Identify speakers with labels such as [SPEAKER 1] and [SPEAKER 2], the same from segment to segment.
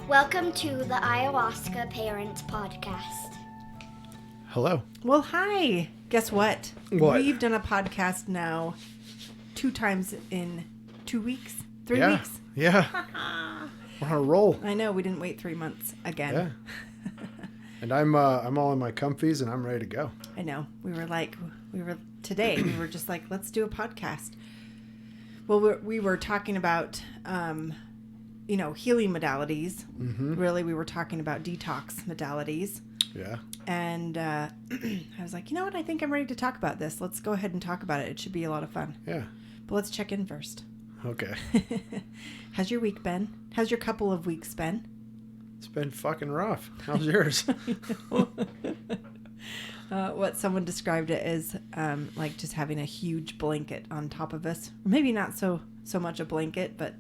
[SPEAKER 1] Welcome to the Ayahuasca Parents Podcast.
[SPEAKER 2] Hello.
[SPEAKER 3] Well, hi. Guess what?
[SPEAKER 2] What?
[SPEAKER 3] We've done a podcast now 2 times in 2 weeks, 3
[SPEAKER 2] Yeah.
[SPEAKER 3] weeks.
[SPEAKER 2] Yeah. We're on a roll.
[SPEAKER 3] I know, we didn't wait 3 months again.
[SPEAKER 2] Yeah. And I'm all in my comfies and I'm ready to go.
[SPEAKER 3] I know. We were just like, let's do a podcast. Well, we were talking about, healing modalities. Mm-hmm. Really, we were talking about detox modalities.
[SPEAKER 2] Yeah. And
[SPEAKER 3] I was like, you know what? I think I'm ready to talk about this. Let's go ahead and talk about it. It should be a lot of fun.
[SPEAKER 2] Yeah.
[SPEAKER 3] But let's check in first.
[SPEAKER 2] Okay.
[SPEAKER 3] How's your week been? How's your couple of weeks been?
[SPEAKER 2] It's been fucking rough. How's yours?
[SPEAKER 3] What someone described it as like just having a huge blanket on top of us. Maybe not so much a blanket, but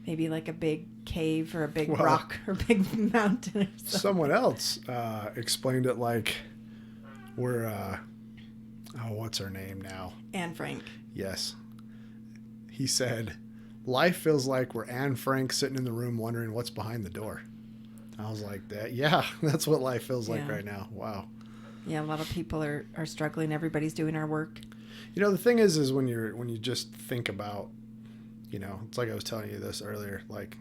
[SPEAKER 3] maybe like a big cave or a big rock or big mountain or something.
[SPEAKER 2] Someone else explained it like we're, what's her name now?
[SPEAKER 3] Anne Frank.
[SPEAKER 2] Yes. He said, life feels like we're Anne Frank sitting in the room wondering what's behind the door. I was like, that's what life feels like right now. Wow.
[SPEAKER 3] Yeah, a lot of people are struggling. Everybody's doing our work.
[SPEAKER 2] You know, the thing is when you just think about, it's like I was telling you this earlier, like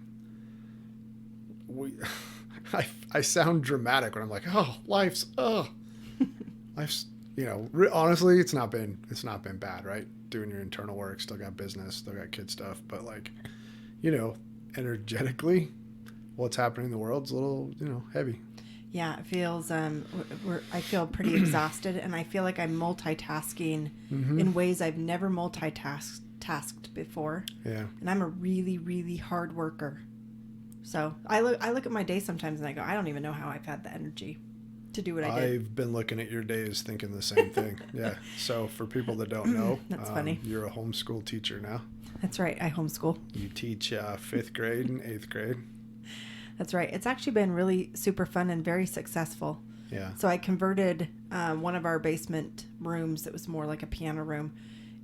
[SPEAKER 2] I sound dramatic when I'm like, life's, honestly, it's not been bad, right? Doing your internal work, still got business, still got kid stuff, but like, energetically, what's happening in the world's a little, heavy.
[SPEAKER 3] Yeah, it feels, I feel pretty exhausted, and I feel like I'm multitasking in ways I've never multitasked before. Yeah. And I'm a really, really hard worker. So I look at my day sometimes and I go, I don't even know how I've had the energy to do what I did.
[SPEAKER 2] I've been looking at your days thinking the same thing. Yeah. So for people that don't know,
[SPEAKER 3] that's funny.
[SPEAKER 2] You're a homeschool teacher now.
[SPEAKER 3] That's right. I homeschool.
[SPEAKER 2] You teach 5th grade and 8th grade.
[SPEAKER 3] That's right. It's actually been really super fun and very successful. Yeah. So I converted one of our basement rooms that was more like a piano room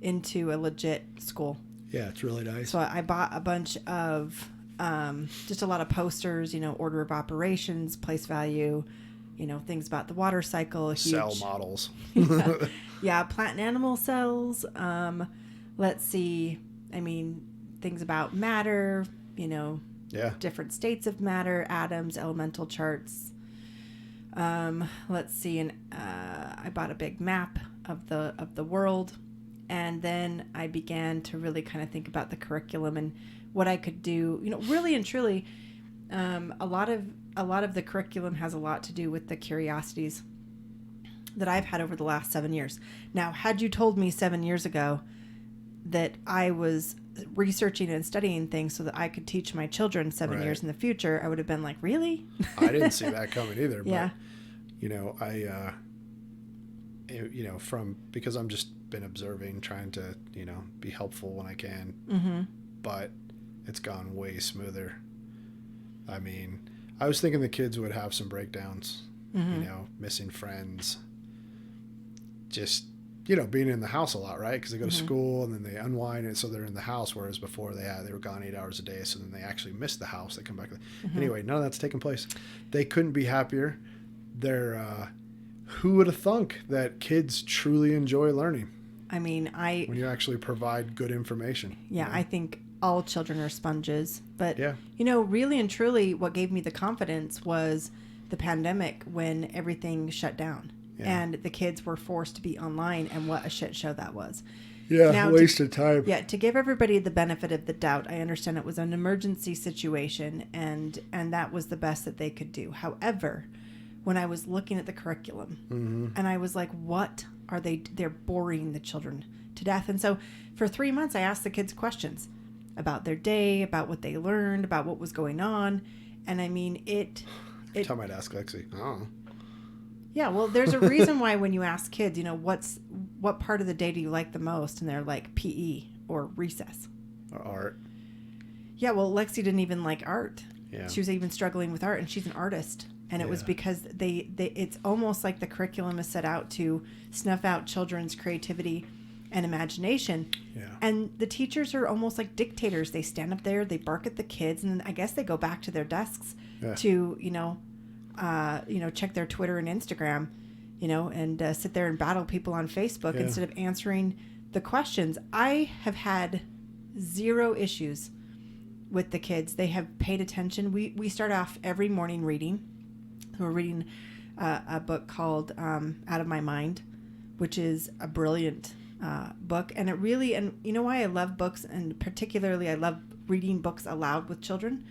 [SPEAKER 3] into a legit school.
[SPEAKER 2] Yeah, it's really nice.
[SPEAKER 3] So I bought a bunch of just a lot of posters, order of operations, place value, things about the water cycle.
[SPEAKER 2] Cell models.
[SPEAKER 3] Yeah, plant and animal cells. Let's see. Things about matter, different states of matter, atoms, elemental charts. Let's see. And I bought a big map of the world. And then I began to really kind of think about the curriculum and what I could do. Really and truly, a lot of the curriculum has a lot to do with the curiosities that I've had over the last 7 years. Now, had you told me 7 years ago that I was researching and studying things so that I could teach my children 7 years in the future, I would have been like, really?
[SPEAKER 2] I didn't see that coming either.
[SPEAKER 3] Yeah.
[SPEAKER 2] But, because I'm just been observing, trying to, be helpful when I can. Mm-hmm. But it's gone way smoother. I was thinking the kids would have some breakdowns, missing friends, just, being in the house a lot, right? Because they go to school and then they unwind, and so they're in the house, whereas before they were gone 8 hours a day, so then they actually missed the house. They come back. Anyway, none of that's taken place. They couldn't be happier. They're, who would have thunk that kids truly enjoy learning? When you actually provide good information.
[SPEAKER 3] Yeah, I think all children are sponges. But, really and truly what gave me the confidence was the pandemic when everything shut down. Yeah. And the kids were forced to be online, and what a shit show that was.
[SPEAKER 2] Yeah, now, wasted time.
[SPEAKER 3] Yeah, to give everybody the benefit of the doubt, I understand it was an emergency situation, and that was the best that they could do. However, when I was looking at the curriculum, and I was like, what are they're boring the children to death. And so for 3 months, I asked the kids questions about their day, about what they learned, about what was going on. And
[SPEAKER 2] Every time I'd ask Lexi,
[SPEAKER 3] Yeah, well, there's a reason why when you ask kids, what part of the day do you like the most? And they're like PE or recess.
[SPEAKER 2] Or art.
[SPEAKER 3] Yeah, well, Lexi didn't even like art.
[SPEAKER 2] Yeah.
[SPEAKER 3] She was even struggling with art, and she's an artist. And it was because it's almost like the curriculum is set out to snuff out children's creativity and imagination. Yeah. And the teachers are almost like dictators. They stand up there, they bark at the kids, and then I guess they go back to their desks to, check their Twitter and Instagram, and sit there and battle people on Facebook instead of answering the questions. I have had 0 issues with the kids. They have paid attention. We start off every morning reading. We're reading a book called Out of My Mind, which is a brilliant book. And you know why I love books, and particularly I love reading books aloud with children,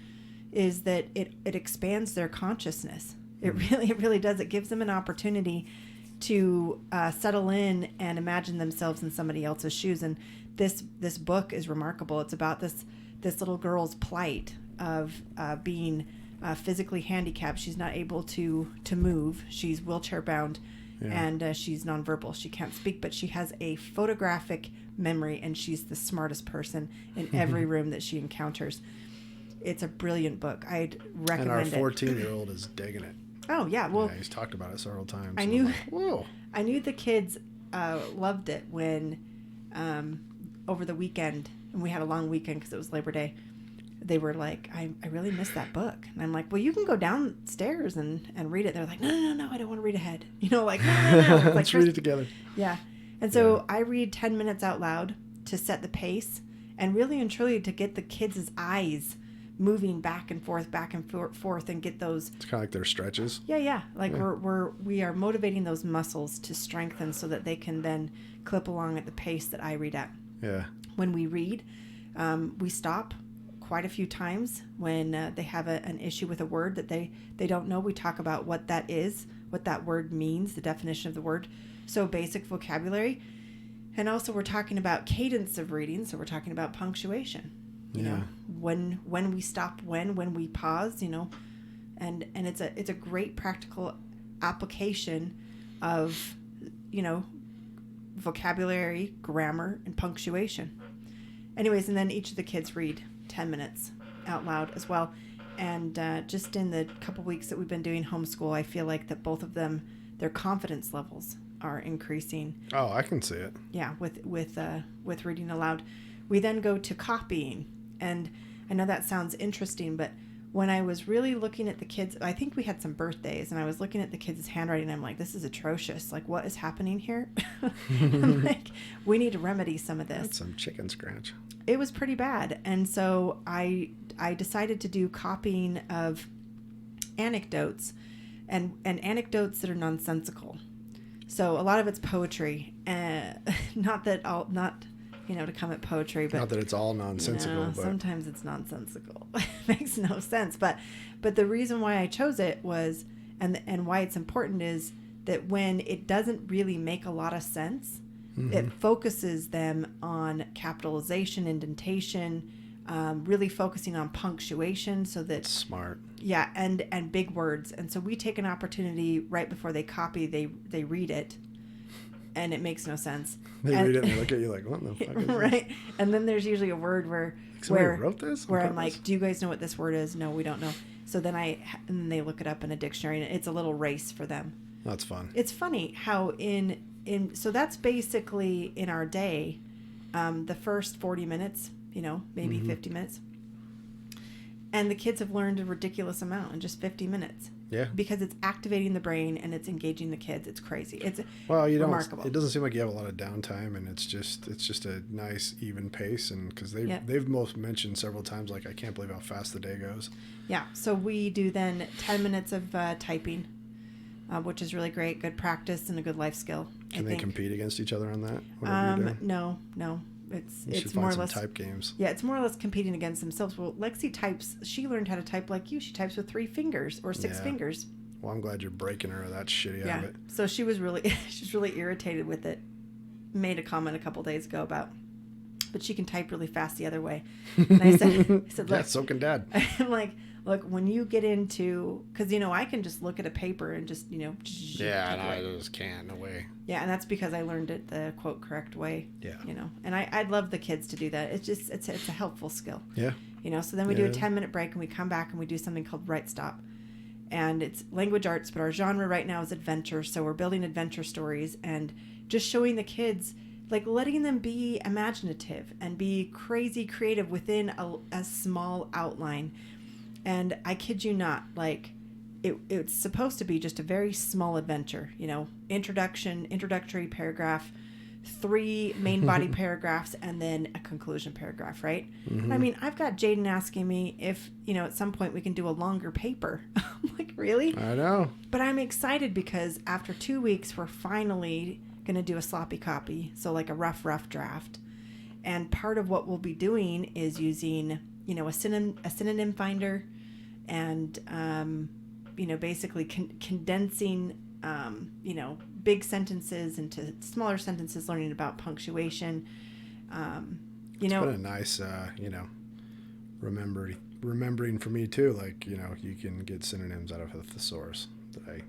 [SPEAKER 3] is that it expands their consciousness. It really does. It gives them an opportunity to settle in and imagine themselves in somebody else's shoes. And this book is remarkable. It's about this little girl's plight of being physically handicapped. She's not able to move. She's wheelchair bound, and she's nonverbal. She can't speak, but she has a photographic memory, and she's the smartest person in every room that she encounters. It's a brilliant book. I'd recommend it.
[SPEAKER 2] And our 14-year-old is digging it.
[SPEAKER 3] Oh, yeah. Well,
[SPEAKER 2] he's talked about it several times.
[SPEAKER 3] I knew the kids loved it when over the weekend, and we had a long weekend because it was Labor Day, they were like, I really missed that book. And I'm like, well, you can go downstairs and read it. They're like, no, I don't want to read ahead. No.
[SPEAKER 2] Let's read it together.
[SPEAKER 3] Yeah. And so I read 10 minutes out loud to set the pace, and really and truly to get the kids' eyes moving back and forth, and get those.
[SPEAKER 2] It's kind of like their stretches.
[SPEAKER 3] Yeah. We are motivating those muscles to strengthen so that they can then clip along at the pace that I read at.
[SPEAKER 2] Yeah.
[SPEAKER 3] When we read, we stop quite a few times when they have an issue with a word that they don't know. We talk about what that is, what that word means, the definition of the word. So basic vocabulary. And also we're talking about cadence of reading. So we're talking about punctuation. You know, when we stop, when we pause, and it's a great practical application of, vocabulary, grammar, and punctuation. Anyways, and then each of the kids read 10 minutes out loud as well. And just in the couple weeks that we've been doing homeschool, I feel like that both of them, their confidence levels are increasing.
[SPEAKER 2] Oh, I can see it.
[SPEAKER 3] Yeah, with reading aloud. We then go to copying. And I know that sounds interesting, but when I was really looking at the kids, I think we had some birthdays, and I was looking at the kids' handwriting, and I'm like, this is atrocious. Like, what is happening here? I'm like, we need to remedy some of this.
[SPEAKER 2] That's some chicken scratch.
[SPEAKER 3] It was pretty bad. And so I decided to do copying of anecdotes and anecdotes that are nonsensical. So a lot of it's poetry, not to come at poetry, but
[SPEAKER 2] not that it's all nonsensical. But
[SPEAKER 3] sometimes it's nonsensical. It makes no sense. But the reason why I chose it was, and why it's important is that when it doesn't really make a lot of sense, it focuses them on capitalization, indentation, really focusing on punctuation, so that
[SPEAKER 2] that's smart.
[SPEAKER 3] Yeah, and big words. And so we take an opportunity right before they copy, they read it. And it makes no sense.
[SPEAKER 2] They read it and they look at you like, what the fuck is
[SPEAKER 3] right?
[SPEAKER 2] this?
[SPEAKER 3] And then there's usually a word where
[SPEAKER 2] wrote this?
[SPEAKER 3] Where I'm like, do you guys know what this word is? No, we don't know. So then and they look it up in a dictionary, and it's a little race for them.
[SPEAKER 2] That's fun.
[SPEAKER 3] It's funny how so that's basically in our day, the first 40 minutes, maybe 50 minutes. And the kids have learned a ridiculous amount in just 50 minutes.
[SPEAKER 2] Yeah.
[SPEAKER 3] Because it's activating the brain and it's engaging the kids. It's crazy. It's
[SPEAKER 2] remarkable. It doesn't seem like you have a lot of downtime, and it's just a nice even pace. And because they've most mentioned several times, like, I can't believe how fast the day goes. Yeah.
[SPEAKER 3] So we do then 10 minutes of typing, which is really great. Good practice and a good life skill.
[SPEAKER 2] Can they compete against each other on that?
[SPEAKER 3] No. It's more or less
[SPEAKER 2] type games.
[SPEAKER 3] Yeah, it's more or less competing against themselves. Well, Lexi types. She learned how to type like you. She types with 3 fingers or 6 fingers.
[SPEAKER 2] Well, I'm glad you're breaking her of that shitty habit.
[SPEAKER 3] So she's really irritated with it. Made a comment a couple days ago about, but she can type really fast the other way. And I said, look,
[SPEAKER 2] yeah, so can Dad.
[SPEAKER 3] I'm like, look, when you get into, because I can just look at a paper and just
[SPEAKER 2] yeah, and I just can't. No way.
[SPEAKER 3] Yeah, and that's because I learned it the quote correct way.
[SPEAKER 2] Yeah.
[SPEAKER 3] And I'd love the kids to do that. It's a helpful skill.
[SPEAKER 2] Yeah.
[SPEAKER 3] So then we do a 10-minute break, and we come back and we do something called Right Stop. And it's language arts, but our genre right now is adventure. So we're building adventure stories and just showing the kids, like, letting them be imaginative and be crazy creative within a small outline. And I kid you not, like, it's supposed to be just a very small adventure, you know, introductory paragraph, 3 main body paragraphs, and then a conclusion paragraph, right?
[SPEAKER 2] Mm-hmm.
[SPEAKER 3] I mean, I've got Jaden asking me if, you know, at some point we can do a longer paper. I'm like, really?
[SPEAKER 2] I know.
[SPEAKER 3] But I'm excited because after 2 weeks, we're finally going to do a sloppy copy. So like a rough draft. And part of what we'll be doing is using, you know, a synonym finder and, you know, basically condensing, you know, big sentences into smaller sentences, learning about punctuation. You know,
[SPEAKER 2] it's been a nice, you know, remembering for me too. Like, you know, you can get synonyms out of a thesaurus that I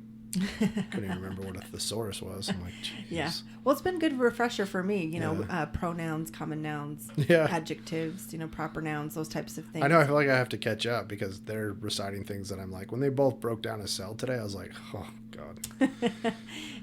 [SPEAKER 2] couldn't even remember what a thesaurus was. I'm like, geez.
[SPEAKER 3] Yeah. Well, it's been a good refresher for me, you know, pronouns, common nouns, adjectives, you know, proper nouns, those types of things.
[SPEAKER 2] I know. I feel like I have to catch up because they're reciting things that I'm like, when they both broke down a cell today, I was like, oh God.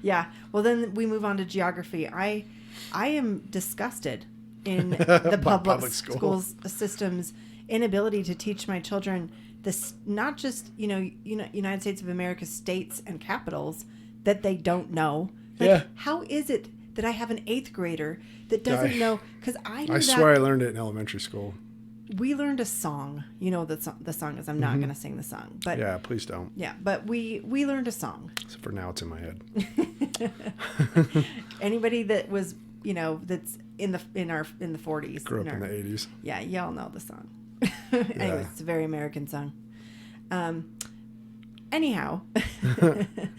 [SPEAKER 3] Yeah. Well, then we move on to geography. I am disgusted in the public schools system's inability to teach my children this, not just, you know, United States of America states and capitals that they don't know. Like, how is it that I have an 8th grader that doesn't know? Because I
[SPEAKER 2] swear I learned it in elementary school.
[SPEAKER 3] We learned a song. You know the song is. I'm not going to sing the song, but
[SPEAKER 2] yeah, please don't.
[SPEAKER 3] Yeah, but we learned a song.
[SPEAKER 2] So for now, it's in my head.
[SPEAKER 3] Anybody that was, you know, that's in the 40s,
[SPEAKER 2] grew up in the 80s.
[SPEAKER 3] Yeah, y'all know the song. Anyways, it's a very American song. Anyhow,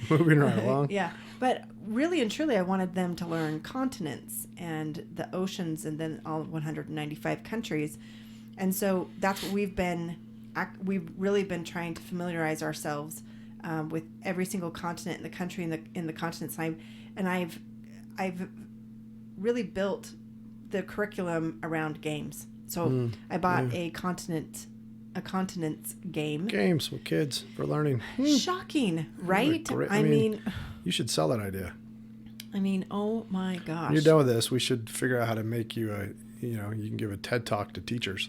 [SPEAKER 2] moving right along.
[SPEAKER 3] Yeah, but really and truly, I wanted them to learn continents and the oceans, and then all 195 countries. And so that's what we've really been trying to familiarize ourselves with every single continent in the country in the continent side. And I've really built the curriculum around games. So I bought a continents game.
[SPEAKER 2] Games with kids for learning.
[SPEAKER 3] Shocking, right? I mean,
[SPEAKER 2] you should sell that idea.
[SPEAKER 3] I mean, oh my gosh.
[SPEAKER 2] When you're done with this, we should figure out how to make you you can give a TED Talk to teachers.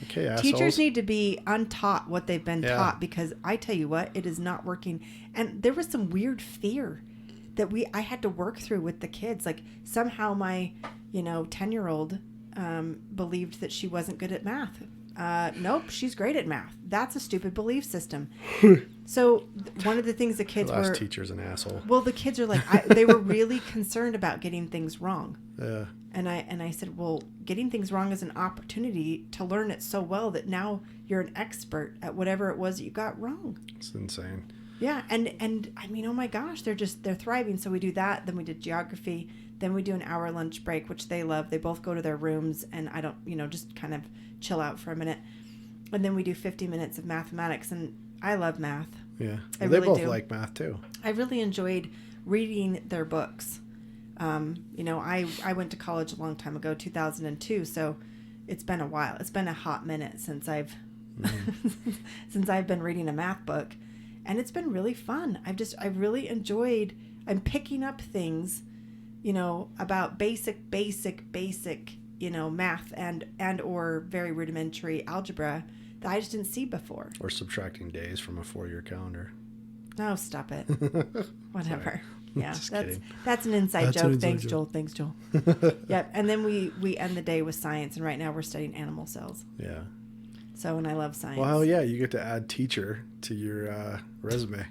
[SPEAKER 2] Okay, assholes.
[SPEAKER 3] Teachers need to be untaught what they've been taught, because I tell you what, it is not working. And there was some weird fear that I had to work through with the kids. Like, somehow my, 10-year-old believed that she wasn't good at math. Nope, she's great at math. That's a stupid belief system. So one of the things the kids were...
[SPEAKER 2] teacher's an asshole.
[SPEAKER 3] Well, the kids are like, they were really concerned about getting things wrong.
[SPEAKER 2] Yeah.
[SPEAKER 3] And I said, well, getting things wrong is an opportunity to learn it so well that now you're an expert at whatever it was that you got wrong.
[SPEAKER 2] It's insane. Yeah,
[SPEAKER 3] and I mean, oh my gosh, they're thriving. So we do that. Then we did geography. Then we do an hour lunch break, which they love. They both go to their rooms, and I don't, just kind of chill out for a minute. And then we do 50 minutes of mathematics, and I love math.
[SPEAKER 2] Yeah,
[SPEAKER 3] they
[SPEAKER 2] really both
[SPEAKER 3] do.
[SPEAKER 2] like math too.
[SPEAKER 3] I really enjoyed reading their books. I went to college a long time ago, 2002. So it's been a while. It's been a hot minute since I've been reading a math book, and it's been really fun. I've really enjoyed. I'm picking up things, about basic, math and or very rudimentary algebra that I just didn't see before.
[SPEAKER 2] Or subtracting days from a 4-year calendar.
[SPEAKER 3] No, stop it. Whatever. Yeah,
[SPEAKER 2] kidding.
[SPEAKER 3] That's an inside joke. Thanks, Joel. Yep. And then we end the day with science, and right now we're studying animal cells.
[SPEAKER 2] Yeah.
[SPEAKER 3] So, and I love science.
[SPEAKER 2] Well, yeah, you get to add teacher to your resume.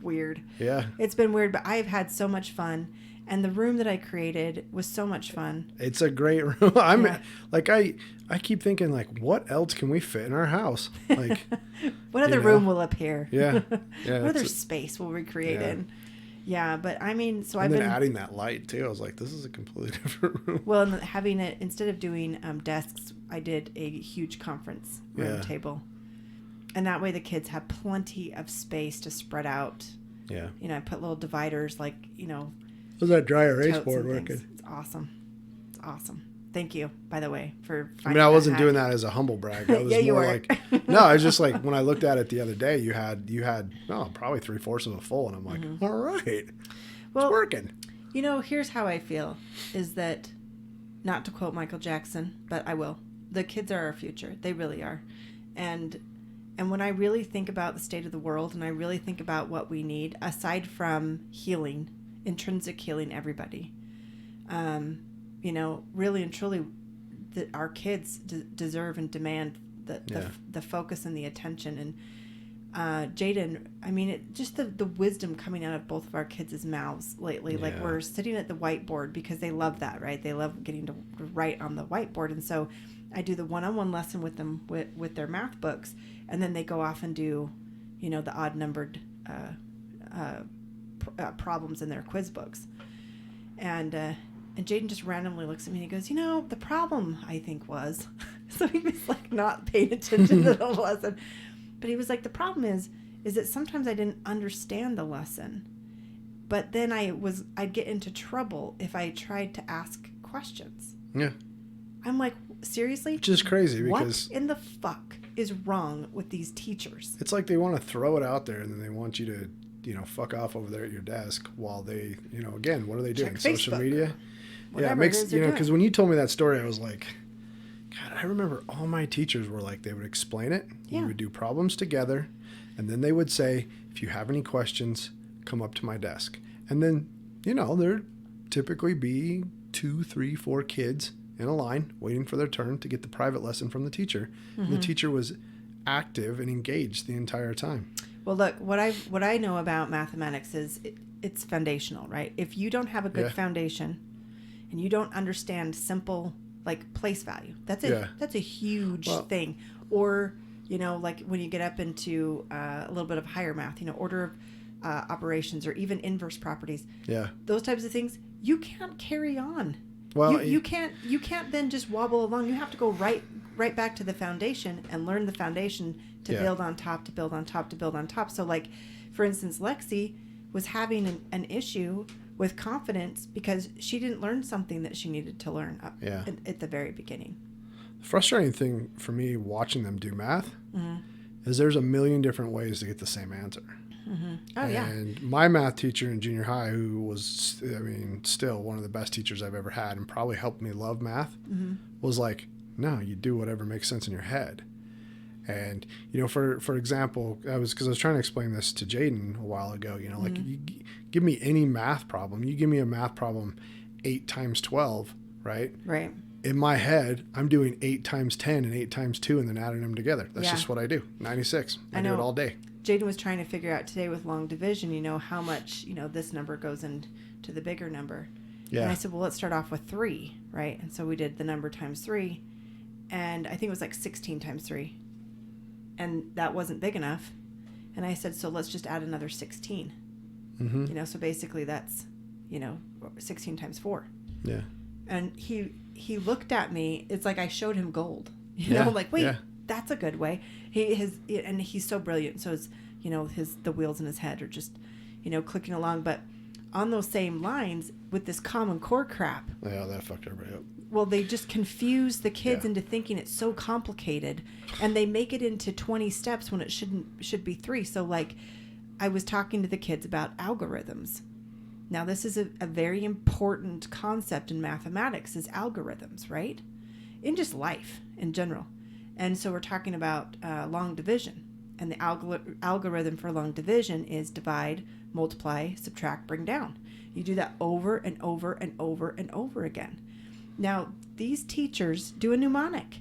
[SPEAKER 3] Weird.
[SPEAKER 2] Yeah.
[SPEAKER 3] It's been weird, but I've had so much fun. And the room that I created was so much fun.
[SPEAKER 2] It's a great room. I keep thinking, like, what else can we fit in our house? Like,
[SPEAKER 3] what other room will appear?
[SPEAKER 2] Yeah.
[SPEAKER 3] What other space will we create in? Yeah, but I mean, so I've
[SPEAKER 2] been
[SPEAKER 3] been
[SPEAKER 2] adding that light too. I was like, this is a completely different room.
[SPEAKER 3] Well, and having it, instead of doing desks, I did a huge conference room table, and that way the kids have plenty of space to spread out.
[SPEAKER 2] Yeah.
[SPEAKER 3] I put little dividers, like
[SPEAKER 2] How's that dry erase board working?
[SPEAKER 3] It's awesome. It's awesome. Thank you, by the way, for finding
[SPEAKER 2] I mean, I wasn't doing that as a humble brag. I was
[SPEAKER 3] yeah, you
[SPEAKER 2] more
[SPEAKER 3] were.
[SPEAKER 2] like, no, I was just like, when I looked at it the other day, you had probably 3/4 of a full. And I'm like, all right,
[SPEAKER 3] well,
[SPEAKER 2] it's working.
[SPEAKER 3] Here's how I feel, is that, not to quote Michael Jackson, but I will. The kids are our future. They really are. And And when I really think about the state of the world and I really think about what we need, aside from healing, intrinsic healing everybody, you know, really and truly, our kids deserve and demand the focus and the attention. And Jaden, I mean, just the wisdom coming out of both of our kids' mouths lately. Like, we're sitting at the whiteboard because they love that, right? They love getting to write on the whiteboard. And so I do the one-on-one lesson with them with their math books, and then they go off and do, you know, the odd-numbered problems in their quiz books. And Jaden just randomly looks at me and he goes, you know, the problem, I think, was... So he was, like, not paying attention to the lesson. But he was like, the problem is that sometimes I didn't understand the lesson. But then I'd get into trouble if I tried to ask questions. Yeah. I'm like, seriously?
[SPEAKER 2] Which is crazy because...
[SPEAKER 3] What in the fuck is wrong with these teachers?
[SPEAKER 2] It's like they want to throw it out there and then they want you to, you know, fuck off over there at your desk while they, you know, again, what are they doing?
[SPEAKER 3] Check
[SPEAKER 2] Social
[SPEAKER 3] Facebook.
[SPEAKER 2] media?
[SPEAKER 3] Whatever
[SPEAKER 2] it makes,
[SPEAKER 3] it is
[SPEAKER 2] you know,
[SPEAKER 3] they're
[SPEAKER 2] because
[SPEAKER 3] doing.
[SPEAKER 2] when you told me that story, I was like, God, I remember all my teachers were like, they would explain it.
[SPEAKER 3] Yeah.
[SPEAKER 2] We would do problems together. And then they would say, if you have any questions, come up to my desk. And then, you know, there'd typically be 2, 3, 4 kids in a line waiting for their turn to get the private lesson from the teacher. Mm-hmm. And the teacher was active and engaged the entire time.
[SPEAKER 3] Well, look, what I know about mathematics is it's foundational, right? If you don't have a good foundation and you don't understand simple, like, place value, that's a huge thing. Or, you know, like when you get up into a little bit of higher math, you know, order of operations or even inverse properties. Yeah. Those types of things, you can't carry on. Well, you can't then just wobble along. You have to go right back to the foundation and learn the foundation to build on top, to build on top, to build on top. So, like, for instance, Lexi was having an issue with confidence because she didn't learn something that she needed to learn at the very beginning.
[SPEAKER 2] The frustrating thing for me watching them do math is there's a million different ways to get the same answer. Mm-hmm. Oh, and my math teacher in junior high, who was, I mean, still one of the best teachers I've ever had and probably helped me love math, was like, no, you do whatever makes sense in your head. And, you know, for example, because I was trying to explain this to Jaden a while ago, you know, like, you give me any math problem, you give me a math problem 8 times 12, right? Right. In my head, I'm doing 8 times 10 and 8 times 2 and then adding them together. That's just what I do. 96. I do it all day.
[SPEAKER 3] Jaden was trying to figure out today with long division, you know, how much, you know, this number goes into the bigger number. Yeah. And I said, well, let's start off with 3, right? And so we did the number times 3. And I think it was like 16 times 3. And that wasn't big enough. And I said, so let's just add another 16. Mm-hmm. You know, so basically that's, you know, 16 times 4. Yeah. And he looked at me. It's like I showed him gold. You know, like, wait, that's a good way. And he's so brilliant. So it's, you know, the wheels in his head are just, you know, clicking along. But on those same lines with this Common Core crap.
[SPEAKER 2] Yeah, that fucked everybody up.
[SPEAKER 3] Well, they just confuse the kids into thinking it's so complicated, and they make it into 20 steps when it should be 3. So, like, I was talking to the kids about algorithms. Now, this is a very important concept in mathematics, is algorithms, right? In just life in general. And so we're talking about long division. And the algorithm for long division is divide, multiply, subtract, bring down. You do that over and over and over and over again. Now, these teachers do a mnemonic.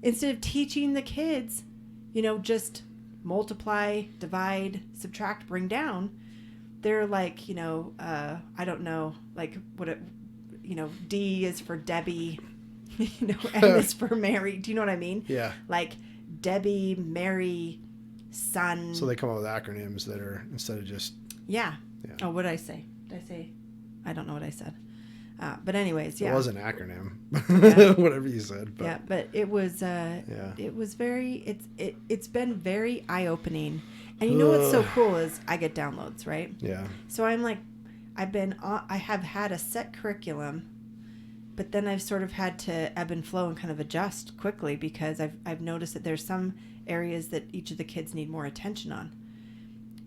[SPEAKER 3] Instead of teaching the kids, you know, just multiply, divide, subtract, bring down, they're like, you know, I don't know, like D is for Debbie, you know, M is for Mary. Do you know what I mean? Yeah. Like Debbie, Mary, son.
[SPEAKER 2] So they come up with acronyms that are, instead of just.
[SPEAKER 3] Yeah. Oh, what did I say? I don't know what I said. But anyways,
[SPEAKER 2] It was an acronym, whatever you said. But.
[SPEAKER 3] Yeah, but it was, it was very, it's been very eye-opening. And you know what's so cool is I get downloads, right? Yeah. So I'm like, I have had a set curriculum, but then I've sort of had to ebb and flow and kind of adjust quickly because I've noticed that there's some areas that each of the kids need more attention on.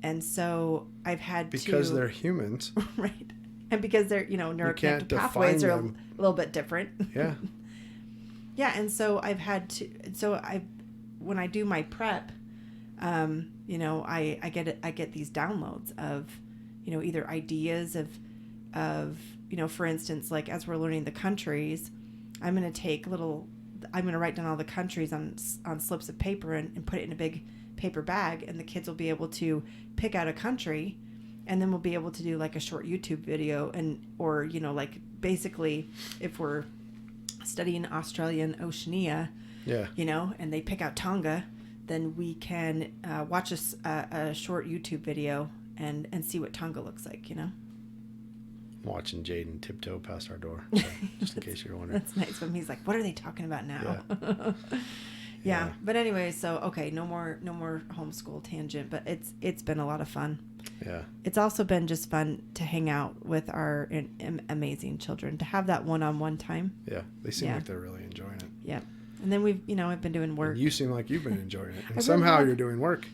[SPEAKER 3] And so I've had
[SPEAKER 2] because they're humans.
[SPEAKER 3] Right. And because they're, you know, neuroconnective pathways are a little bit different. Yeah. Yeah. And so I've had to, when I do my prep, I get these downloads of, either ideas of, for instance, like as we're learning the countries, I'm going to write down all the countries on slips of paper and put it in a big paper bag, and the kids will be able to pick out a country, and then we'll be able to do like a short YouTube video, or like basically if we're studying Australia and Oceania, and they pick out Tonga, then we can watch a short YouTube video and see what Tonga looks like,
[SPEAKER 2] Watching Jaden tiptoe past our door, so, just in case you're wondering.
[SPEAKER 3] That's nice. But he's like, what are they talking about now?
[SPEAKER 2] Yeah.
[SPEAKER 3] Yeah. But anyway, so, okay, no more homeschool tangent, but it's been a lot of fun.
[SPEAKER 2] Yeah. It's
[SPEAKER 3] also been just fun to hang out with our amazing children, to have that one-on-one time.
[SPEAKER 2] Yeah. They seem like they're really enjoying it.
[SPEAKER 3] Yeah. And then I've been doing work.
[SPEAKER 2] And you seem like you've been enjoying it. And somehow you're doing work.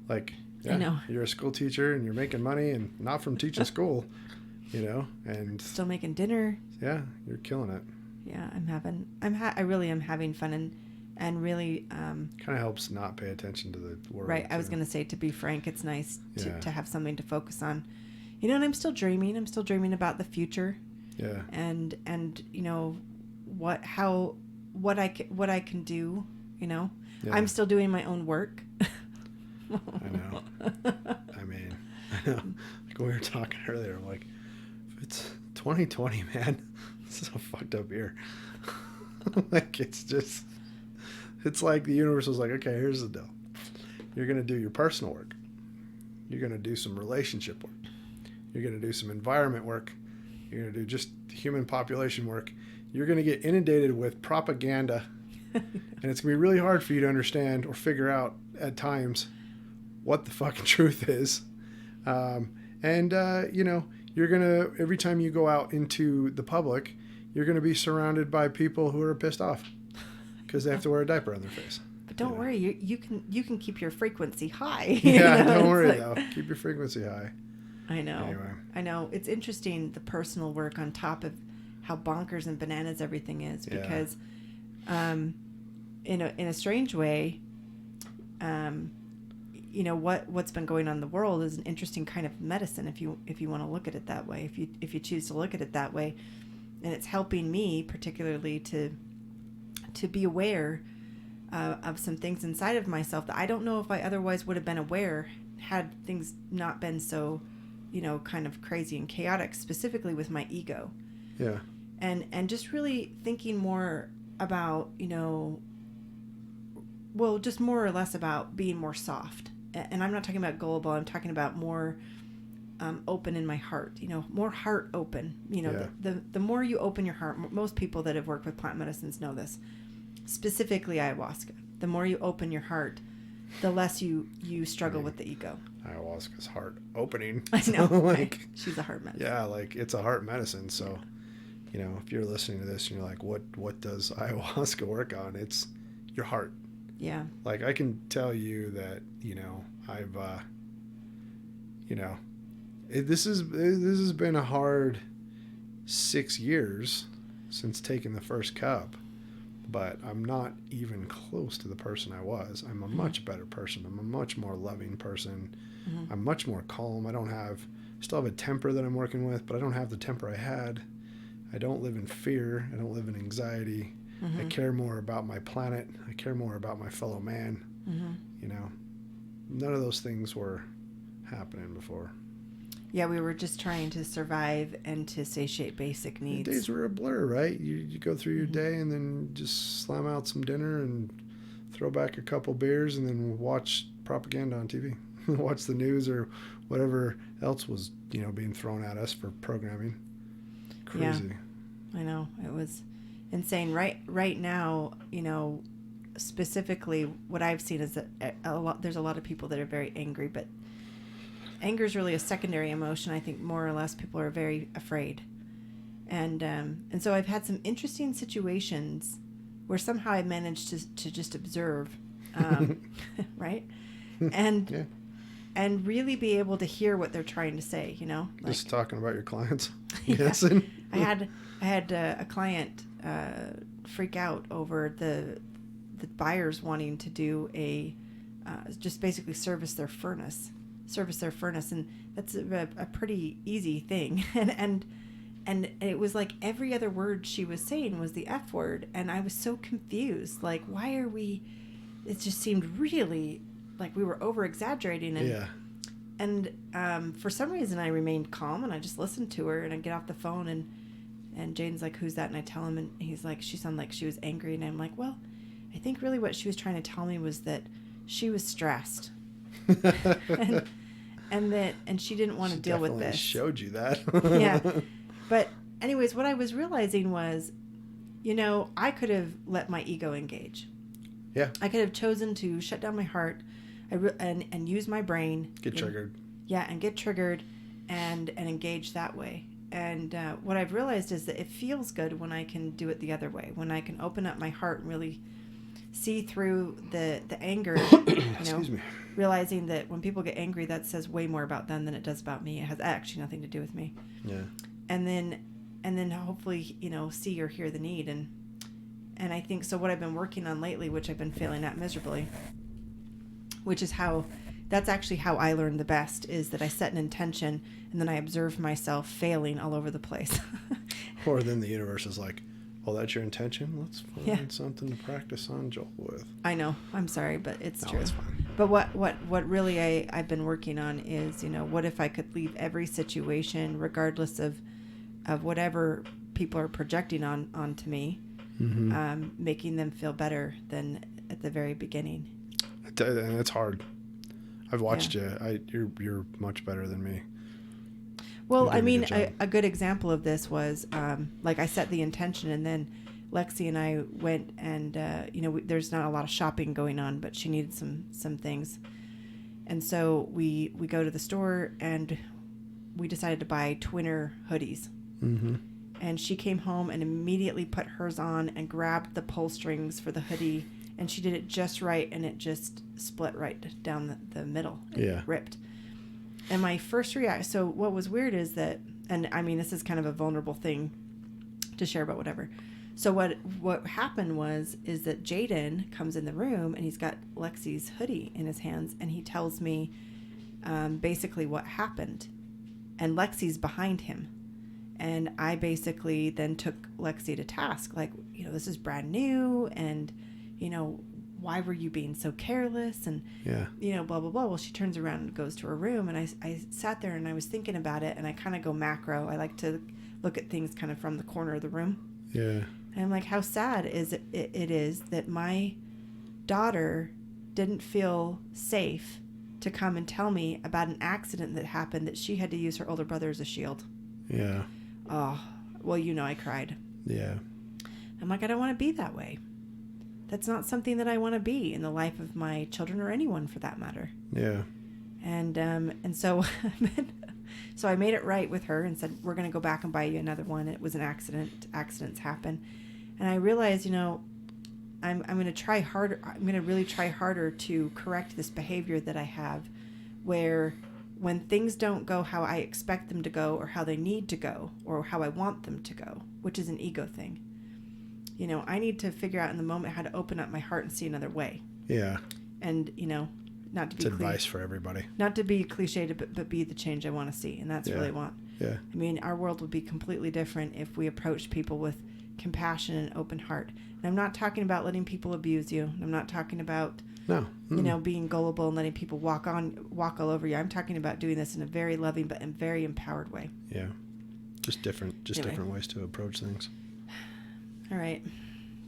[SPEAKER 2] Like,
[SPEAKER 3] I know.
[SPEAKER 2] You're a school teacher and you're making money, and not from teaching school, and
[SPEAKER 3] still making dinner.
[SPEAKER 2] Yeah. You're killing it.
[SPEAKER 3] Yeah. I really am having fun, and really
[SPEAKER 2] kind of helps not pay attention to the world.
[SPEAKER 3] Right. I was going to say, to be frank, it's nice to have something to focus on, and I'm still dreaming about the future.
[SPEAKER 2] Yeah.
[SPEAKER 3] And what I can do, Yeah. I'm still doing my own work.
[SPEAKER 2] I know. I mean, I know. Like we were talking earlier, I'm like, it's 2020, man. This is a fucked up year. Like, it's like the universe was like, okay, here's the deal. You're going to do your personal work. You're going to do some relationship work. You're going to do some environment work. You're going to do just human population work. You're going to get inundated with propaganda. And it's going to be really hard for you to understand or figure out at times what the fucking truth is. You're going to, every time you go out into the public, you're going to be surrounded by people who are pissed off because they have to wear a diaper on their face.
[SPEAKER 3] But don't worry, you can keep your frequency high.
[SPEAKER 2] Yeah, don't worry though. Keep your frequency high.
[SPEAKER 3] I know.
[SPEAKER 2] Anyway.
[SPEAKER 3] I know. It's interesting, the personal work on top of how bonkers and bananas everything is, because in a strange way, what's been going on in the world is an interesting kind of medicine, if you want to look at it that way, if you choose to look at it that way. And it's helping me particularly to be aware of some things inside of myself that I don't know if I otherwise would have been aware had things not been so, kind of crazy and chaotic, specifically with my ego.
[SPEAKER 2] Yeah.
[SPEAKER 3] And just really thinking more about, just more or less about being more soft. And I'm not talking about gullible. I'm talking about more open in my heart, more heart open. The more you open your heart, most people that have worked with plant medicines know this, specifically ayahuasca. The more you open your heart, the less you struggle with the ego.
[SPEAKER 2] Ayahuasca's heart opening.
[SPEAKER 3] I know.
[SPEAKER 2] So,
[SPEAKER 3] she's a heart medicine.
[SPEAKER 2] Yeah, it's a heart medicine. So, if you're listening to this and you're like, what does ayahuasca work on? It's your heart.
[SPEAKER 3] Yeah.
[SPEAKER 2] Like, I can tell you that, I've, this has been a hard 6 years since taking the first cup, but I'm not even close to the person I was. I'm a much better person. I'm a much more loving person. Mm-hmm. I'm much more calm. Still have a temper that I'm working with, but I don't have the temper I had. I don't live in fear. I don't live in anxiety. Mm-hmm. I care more about my planet. I care more about my fellow man. Mm-hmm. None of those things were happening before.
[SPEAKER 3] Yeah, we were just trying to survive and to satiate basic needs.
[SPEAKER 2] The days were a blur, right? You go through your day and then just slam out some dinner and throw back a couple beers and then watch propaganda on TV. Watch the news or whatever else was, being thrown at us for programming. Crazy.
[SPEAKER 3] Yeah, I know. It was insane. Right now, specifically what I've seen is that there's a lot of people that are very angry, but anger is really a secondary emotion. I think more or less people are very afraid. And so I've had some interesting situations where somehow I managed to just observe, right? And yeah. And really be able to hear what they're trying to say,
[SPEAKER 2] Just talking about your clients.
[SPEAKER 3] Yes. I had a client freak out over the buyers wanting to do a just basically service their furnace. And that's a pretty easy thing. And it was like every other word she was saying was the F word. And I was so confused. Like, why are we, it just seemed really like we were over exaggerating. And for some reason I remained calm and I just listened to her, and I get off the phone and Jaden's like, who's that? And I tell him, and he's like, she sounded like she was angry. And I'm like, well, I think really what she was trying to tell me was that she was stressed. and she didn't want to deal with this.
[SPEAKER 2] Showed you that.
[SPEAKER 3] Yeah. But anyways, what I was realizing was, I could have let my ego engage.
[SPEAKER 2] Yeah.
[SPEAKER 3] I could have chosen to shut down my heart and use my brain.
[SPEAKER 2] Get triggered.
[SPEAKER 3] Yeah, and get triggered and engage that way. And what I've realized is that it feels good when I can do it the other way, when I can open up my heart and really see through the anger,
[SPEAKER 2] Excuse me.
[SPEAKER 3] realizing that when people get angry, that says way more about them than it does about me. It has actually nothing to do with me.
[SPEAKER 2] Yeah.
[SPEAKER 3] And then hopefully, see or hear the need. And I think, so what I've been working on lately, which I've been failing at miserably, which is that's actually how I learn the best, is that I set an intention and then I observe myself failing all over the place.
[SPEAKER 2] Or then the universe is like, oh, that's your intention? Let's find something to practice on Joel with.
[SPEAKER 3] I know. I'm sorry, but it's true.
[SPEAKER 2] It's fine.
[SPEAKER 3] But what really I've been working on is, what if I could leave every situation, regardless of whatever people are projecting onto me, making them feel better than at the very beginning.
[SPEAKER 2] And it's hard. I've watched you. You're much better than me.
[SPEAKER 3] Well, I mean, a good example of this was, like I set the intention, and then Lexi and I went and, there's not a lot of shopping going on, but she needed some things. And so we go to the store and we decided to buy twinner hoodies. Mm-hmm. And she came home and immediately put hers on and grabbed the pull strings for the hoodie, and she did it just right, and it just split right down the middle. It ripped. And my first reaction, so what was weird is that, and I mean, this is kind of a vulnerable thing to share about whatever. So what happened is that Jaden comes in the room and he's got Lexi's hoodie in his hands, and he tells me basically what happened. And Lexi's behind him. And I basically then took Lexi to task, like, this is brand new, and, why were you being so careless? And, blah, blah, blah. Well, she turns around and goes to her room, and I sat there and I was thinking about it, and I kind of go macro. I like to look at things kind of from the corner of the room. Yeah. And I'm like, how sad it is that my daughter didn't feel safe to come and tell me about an accident that happened, that she had to use her older brother as a shield. Yeah. Oh, well, I cried. Yeah. I'm like, I don't want to be that way. That's not something that I want to be in the life of my children, or anyone for that matter. Yeah. And so I made it right with her and said, we're going to go back and buy you another one. It was an accident. Accidents happen. And I realized, I'm going to try harder. I'm going to really try harder to correct this behavior that I have, where when things don't go how I expect them to go, or how they need to go, or how I want them to go, which is an ego thing. I need to figure out in the moment how to open up my heart and see another way. Yeah. And, not to be... It's
[SPEAKER 2] advice for everybody.
[SPEAKER 3] Not to be cliched, but be the change I want to see. And that's what I want. Yeah. I mean, our world would be completely different if we approached people with compassion and open heart. And I'm not talking about letting people abuse you. I'm not talking about... No. Being gullible and letting people walk all over you. I'm talking about doing this in a very loving but in very empowered way. Yeah. Just different ways to approach things. All right.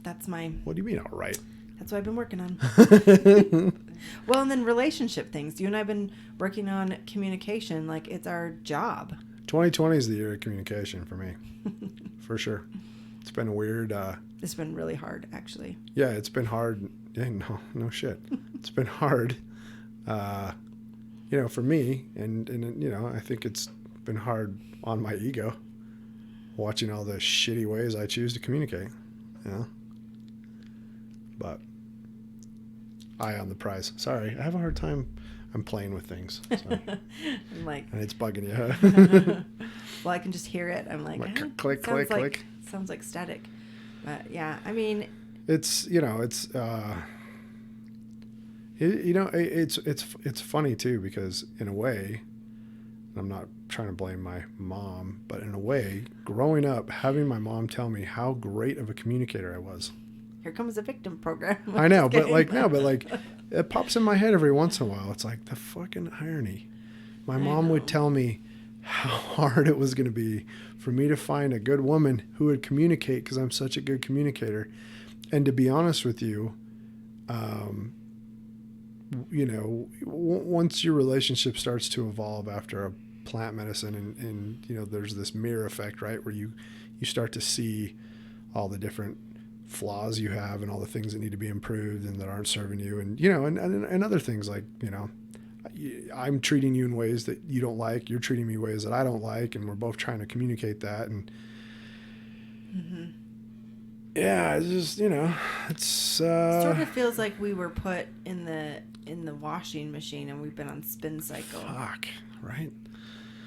[SPEAKER 3] That's my...
[SPEAKER 2] What do you mean, all right?
[SPEAKER 3] That's what I've been working on. Well, and then relationship things. You and I have been working on communication like it's our job.
[SPEAKER 2] 2020 is the year of communication for me. For sure. It's been weird.
[SPEAKER 3] It's been really hard, actually.
[SPEAKER 2] Yeah, it's been hard. Yeah, no shit. It's been hard, for me. And I think it's been hard on my ego, watching all the shitty ways I choose to communicate, But eye on the prize. Sorry, I have a hard time. I'm playing with things. So.
[SPEAKER 3] I'm like,
[SPEAKER 2] and it's bugging you.
[SPEAKER 3] Well, I can just hear it. I'm like,
[SPEAKER 2] click, click.
[SPEAKER 3] Sounds like static. But yeah, I mean,
[SPEAKER 2] it's It's funny too, because in a way, I'm not trying to blame my mom, but in a way, growing up, having my mom tell me how great of a communicator I was.
[SPEAKER 3] Here comes a victim program.
[SPEAKER 2] I know, but it pops in my head every once in a while. It's like the fucking irony. My mom would tell me how hard it was going to be for me to find a good woman who would communicate, because I'm such a good communicator. And to be honest with you, once your relationship starts to evolve after a plant medicine, and there's this mirror effect, right, where you start to see all the different flaws you have and all the things that need to be improved and that aren't serving you, and other things like, I'm treating you in ways that you don't like, you're treating me ways that I don't like, and we're both trying to communicate that. And yeah, it's just, it's
[SPEAKER 3] sort of feels like we were put in the washing machine and we've been on spin cycle.
[SPEAKER 2] Fuck, right?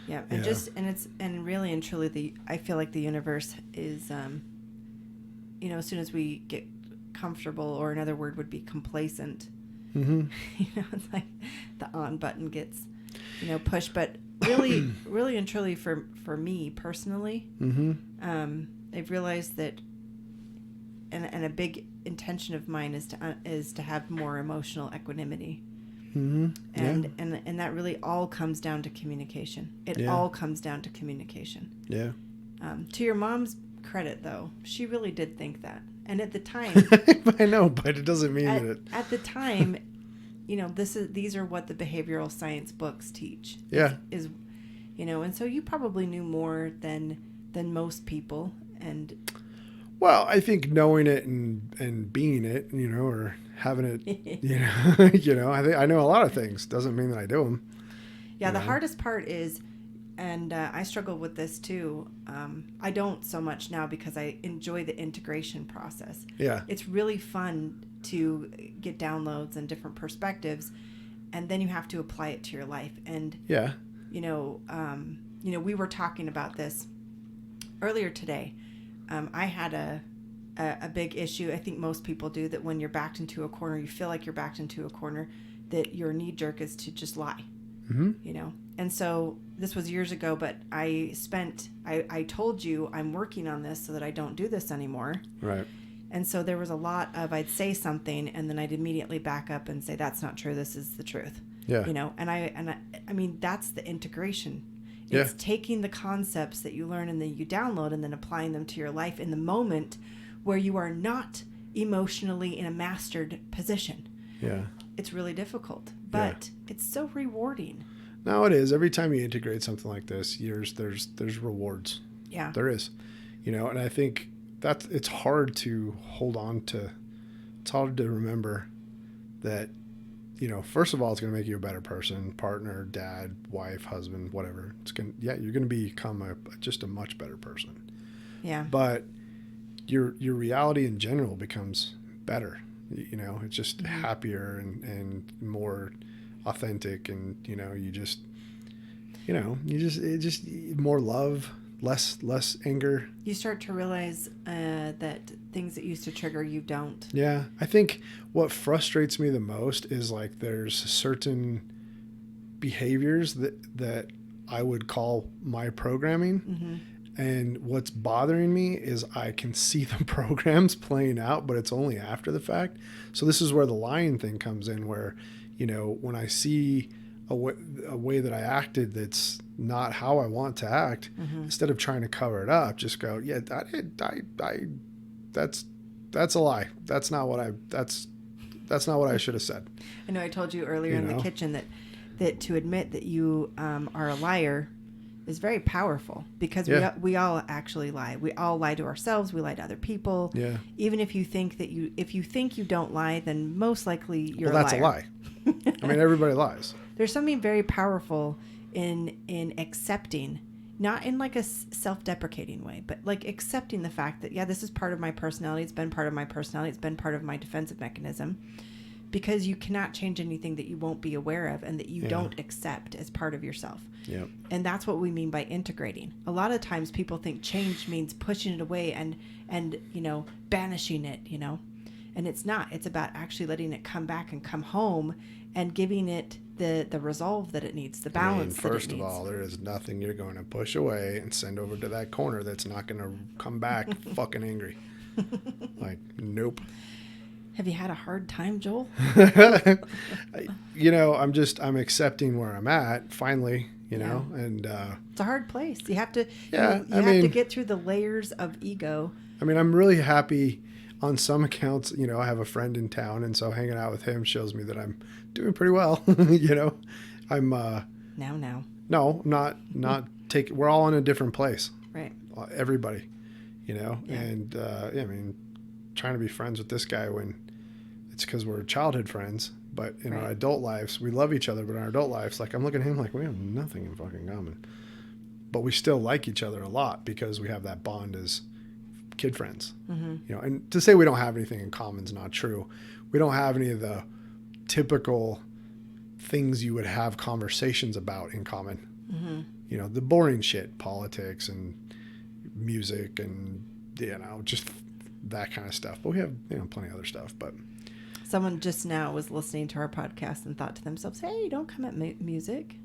[SPEAKER 3] Yeah, and really and truly, I feel like the universe is, as soon as we get comfortable, or another word would be complacent, it's like the on button gets, pushed. But really, really and truly, for me personally, I've realized that, and a big intention of mine is to have more emotional equanimity. And that really all comes down to communication. It all comes down to communication. Yeah. To your mom's credit, though, she really did think that, and at the time,
[SPEAKER 2] I know, but it doesn't mean that
[SPEAKER 3] at the time, these are what the behavioral science books teach.
[SPEAKER 2] Yeah.
[SPEAKER 3] And so you probably knew more than most people, and.
[SPEAKER 2] Well, I think knowing it and being it, or having it, I know a lot of things. Doesn't mean that I do them.
[SPEAKER 3] Yeah, the hardest part is, and I struggle with this too. I don't so much now because I enjoy the integration process. Yeah. It's really fun to get downloads and different perspectives, and then you have to apply it to your life. And, we were talking about this earlier today. I had a big issue. I think most people do, that when you're backed into a corner, you feel like you're backed into a corner, that your knee jerk is to just lie, And so this was years ago, but I told you I'm working on this so that I don't do this anymore. Right. And so there was a lot of, I'd say something and then I'd immediately back up and say, that's not true. This is the truth. Yeah. And I mean, that's the integration. It's taking the concepts that you learn and then you download and then applying them to your life in the moment where you are not emotionally in a mastered position. Yeah. It's really difficult, but it's so rewarding.
[SPEAKER 2] No, it is. Every time you integrate something like this, there's rewards. Yeah. There is. And I think it's hard to hold on to. It's hard to remember that, first of all, it's going to make you a better person, partner, dad, wife, husband, whatever. You're going to become just a much better person. Yeah. But your reality in general becomes better. It's just happier and more authentic, and more love, less anger.
[SPEAKER 3] You start to realize that things that used to trigger you don't.
[SPEAKER 2] Yeah. I think what frustrates me the most is like there's certain behaviors that I would call my programming. And what's bothering me is I can see the programs playing out, but it's only after the fact. So this is where the lying thing comes in, where, when I see a way that I acted that's not how I want to act, instead of trying to cover it up, just go, yeah, that's a lie. That's not what I should have said.
[SPEAKER 3] I know I told you earlier in the kitchen that to admit that you are a liar is very powerful, because we all actually lie. We all lie to ourselves. We lie to other people. Yeah. Even if you think you don't lie, then most likely you're a liar. Well, that's a lie.
[SPEAKER 2] I mean, everybody lies.
[SPEAKER 3] There's something very powerful in accepting, not in like a self-deprecating way, but like accepting the fact that, this is part of my personality. It's been part of my personality. It's been part of my defensive mechanism, because you cannot change anything that you won't be aware of and that you don't accept as part of yourself. Yep. And that's what we mean by integrating. A lot of times people think change means pushing it away and banishing it, And it's not. It's about actually letting it come back and come home and giving it the resolve that it needs, the balance that it needs.
[SPEAKER 2] First of all, there is nothing you're going to push away and send over to that corner that's not going to come back fucking angry. Like, nope.
[SPEAKER 3] Have you had a hard time, Joel?
[SPEAKER 2] I'm accepting where I'm at finally, know, and
[SPEAKER 3] it's a hard place. You have to, you have to get through the layers of ego. I mean,
[SPEAKER 2] I'm really happy on some accounts. I have a friend in town, and so hanging out with him shows me that I'm doing pretty well. I'm No, not take. We're all in a different place,
[SPEAKER 3] right?
[SPEAKER 2] Everybody, and trying to be friends with this guy when it's because we're childhood friends, but in our adult lives we love each other. But in our adult lives, like I'm looking at him like we have nothing in fucking common, but we still like each other a lot because we have that bond as kid friends. Mm-hmm. And to say we don't have anything in common is not true. We don't have any of the typical things you would have conversations about in common. Mm-hmm. The boring shit, politics and music and just that kind of stuff. But we have plenty of other stuff. But
[SPEAKER 3] someone just now was listening to our podcast and thought to themselves, "Hey, don't come at music."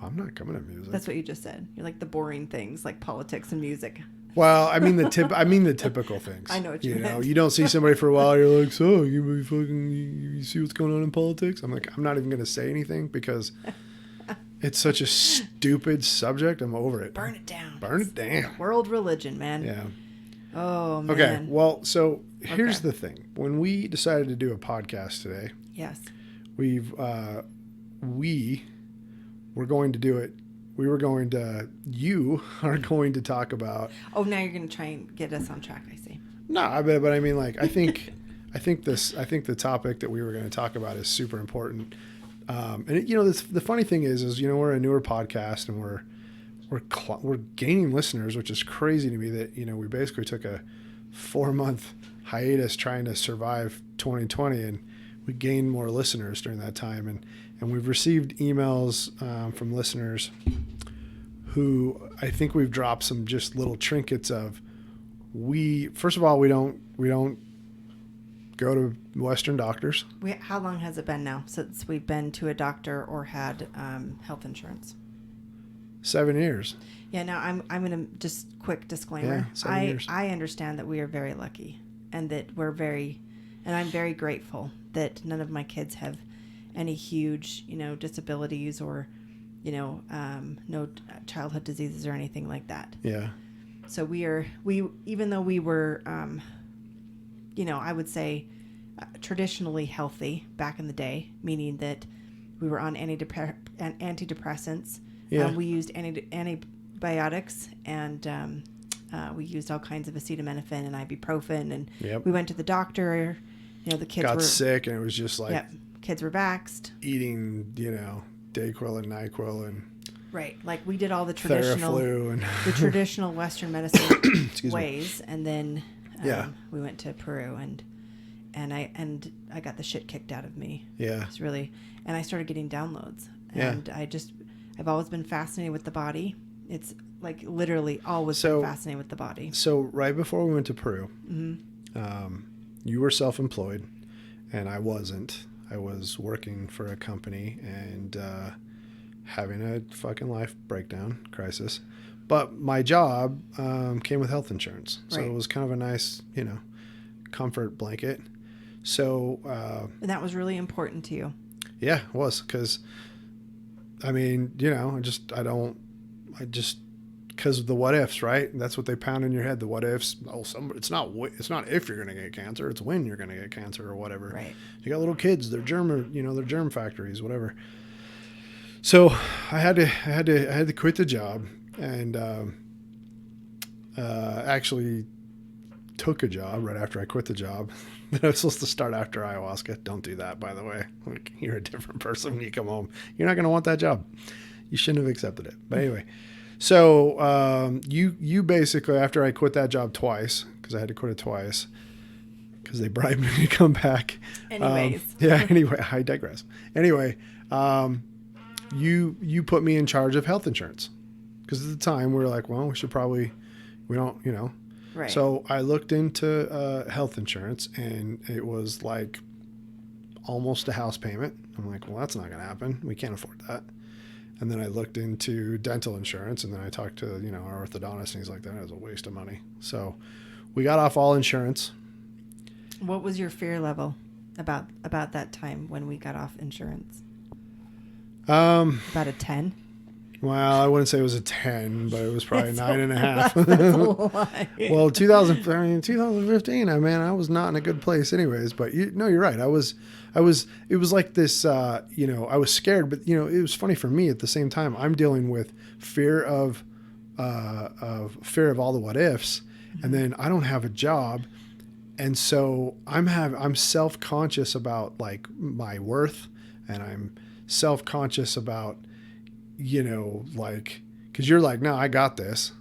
[SPEAKER 2] I'm not coming at music.
[SPEAKER 3] That's what you just said. You're like the boring things, like politics and music.
[SPEAKER 2] Well, I mean the typical things.
[SPEAKER 3] I know what you meant.
[SPEAKER 2] You don't see somebody for a while. You're like, so you see what's going on in politics? I'm like, I'm not even going to say anything because it's such a stupid subject. I'm over it.
[SPEAKER 3] Burn it down.
[SPEAKER 2] Burn it down.
[SPEAKER 3] World religion, man.
[SPEAKER 2] Yeah.
[SPEAKER 3] Oh man.
[SPEAKER 2] Okay. Well, so here's the thing. When we decided to do a podcast today,
[SPEAKER 3] yes,
[SPEAKER 2] we were going to do it. You are going to talk about.
[SPEAKER 3] Oh, now you're going to try and get us on track. I see.
[SPEAKER 2] No, but I mean, like, I think the topic that we were going to talk about is super important. And the funny thing is we're a newer podcast and we're gaining listeners, which is crazy to me that, we basically took a 4-month hiatus trying to survive 2020 and we gained more listeners during that time. And we've received emails from listeners who I think we've dropped some just little trinkets of. First of all, we don't go to Western doctors.
[SPEAKER 3] How long has it been now since we've been to a doctor or had health insurance?
[SPEAKER 2] 7 years.
[SPEAKER 3] Yeah. Now I'm going to just quick disclaimer.
[SPEAKER 2] Yeah, 7 years.
[SPEAKER 3] I understand that we are very lucky and that I'm very grateful that none of my kids have any huge, disabilities or, no childhood diseases or anything like that.
[SPEAKER 2] Yeah.
[SPEAKER 3] So even though we were, I would say traditionally healthy back in the day, meaning that we were on antidepressants.
[SPEAKER 2] Yeah.
[SPEAKER 3] We used antibiotics and we used all kinds of acetaminophen and ibuprofen and we went to the doctor. The kids
[SPEAKER 2] got sick and it was just like.
[SPEAKER 3] Yep. Kids were vaxxed.
[SPEAKER 2] Eating, Dayquil and NyQuil and
[SPEAKER 3] right, like we did all the traditional, the traditional Western medicine ways, and then we went to Peru and I got the shit kicked out of me.
[SPEAKER 2] Yeah,
[SPEAKER 3] it's really, and I started getting downloads, and I've always been fascinated with the body. It's like literally always been fascinated with the body.
[SPEAKER 2] So right before we went to Peru,
[SPEAKER 3] mm-hmm.
[SPEAKER 2] You were self-employed, and I wasn't. I was working for a company and having a fucking life breakdown crisis. But my job came with health insurance. So it was kind of a nice, comfort blanket. So...
[SPEAKER 3] and that was really important to you.
[SPEAKER 2] Yeah, it was. Because, I mean, because of the what ifs, right? That's what they pound in your head. The what ifs. Oh, it's not if you're going to get cancer. It's when you're going to get cancer or whatever.
[SPEAKER 3] Right.
[SPEAKER 2] You got little kids. They're they're germ factories, whatever. So I had to quit the job and actually took a job right after I quit the job that I was supposed to start after ayahuasca. Don't do that, by the way. Like, you're a different person when you come home. You're not going to want that job. You shouldn't have accepted it. But anyway. So you basically, after I quit that job twice, because I had to quit it twice, because they bribed me to come back.
[SPEAKER 3] Anyways.
[SPEAKER 2] Anyway, I digress. Anyway, you put me in charge of health insurance, because at the time we were like, well, we don't,
[SPEAKER 3] Right.
[SPEAKER 2] So I looked into health insurance, and it was like almost a house payment. I'm like, well, that's not going to happen. We can't afford that. And then I looked into dental insurance, and then I talked to, our orthodontist, and he's like, that is a waste of money. So we got off all insurance.
[SPEAKER 3] What was your fear level about that time when we got off insurance? About a 10?
[SPEAKER 2] Well, I wouldn't say it was a 10, but it was probably 9.5.
[SPEAKER 3] That's a lie.
[SPEAKER 2] Well, 2015, I was not in a good place anyways, but you're right. It was like this, I was scared, but it was funny for me at the same time. I'm dealing with fear of all the what ifs. Mm-hmm. And then I don't have a job. And so I'm self-conscious about like my worth, and I'm self-conscious about, like, cause you're like, no, I got this,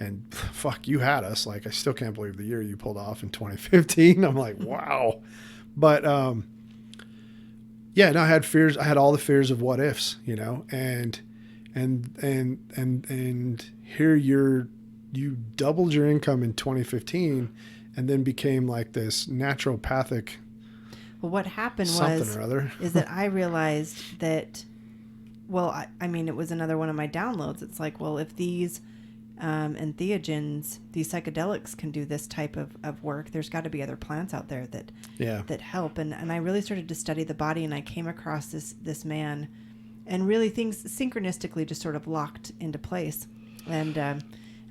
[SPEAKER 2] and fuck, you had us. Like, I still can't believe the year you pulled off in 2015. I'm like, wow. But, yeah, no, I had fears. I had all the fears of what ifs, and here you doubled your income in 2015 and then became like this naturopathic.
[SPEAKER 3] Well, what happened is that I realized that, well, I mean, it was another one of my downloads. It's like, well, if these entheogens, these psychedelics can do this type of work, there's got to be other plants out there that help. And I really started to study the body, and I came across this man, and really things synchronistically just sort of locked into place. And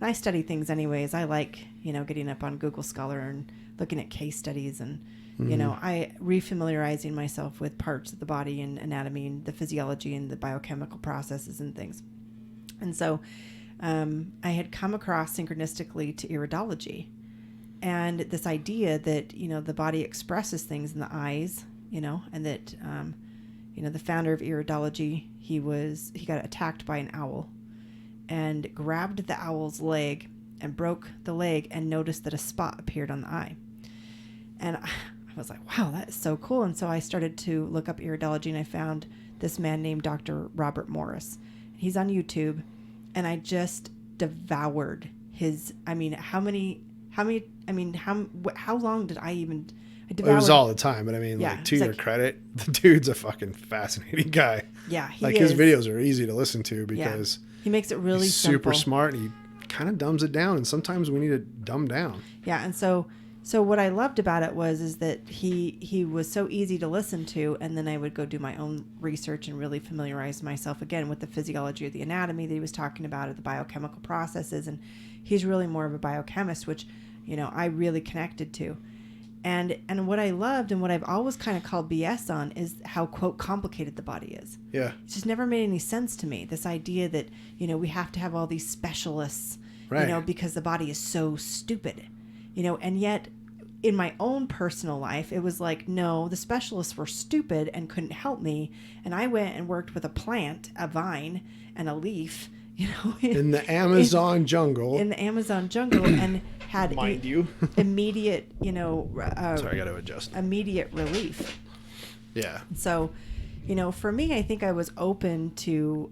[SPEAKER 3] I study things anyways. I like, getting up on Google Scholar and looking at case studies, and I refamiliarizing myself with parts of the body and anatomy and the physiology and the biochemical processes and things. And so I had come across synchronistically to iridology, and this idea that, the body expresses things in the eyes, and that, the founder of iridology, he got attacked by an owl and grabbed the owl's leg and broke the leg and noticed that a spot appeared on the eye. And I was like, wow, that is so cool. And so I started to look up iridology, and I found this man named Dr. Robert Morris. He's on YouTube, and I just devoured his, how long did I even,
[SPEAKER 2] it was all the time, but to your credit, the dude's a fucking fascinating guy.
[SPEAKER 3] Yeah,
[SPEAKER 2] his videos are easy to listen to because
[SPEAKER 3] he makes it really
[SPEAKER 2] he's super smart, and he kind of dumbs it down, and sometimes we need to dumb down.
[SPEAKER 3] Yeah, and so what I loved about it is that he was so easy to listen to, and then I would go do my own research and really familiarize myself again with the physiology of the anatomy that he was talking about, of the biochemical processes, and he's really more of a biochemist, which, I really connected to. And what I loved, and what I've always kind of called BS on, is how, quote, complicated the body is.
[SPEAKER 2] Yeah.
[SPEAKER 3] It just never made any sense to me, this idea that, we have to have all these specialists, right, because the body is so stupid, and yet in my own personal life, it was like, no, the specialists were stupid and couldn't help me. And I went and worked with a plant, a vine, and a leaf,
[SPEAKER 2] in the Amazon jungle.
[SPEAKER 3] In the Amazon jungle, and had immediate,
[SPEAKER 2] sorry, I got to adjust.
[SPEAKER 3] Immediate relief.
[SPEAKER 2] Yeah.
[SPEAKER 3] So, for me, I think I was open to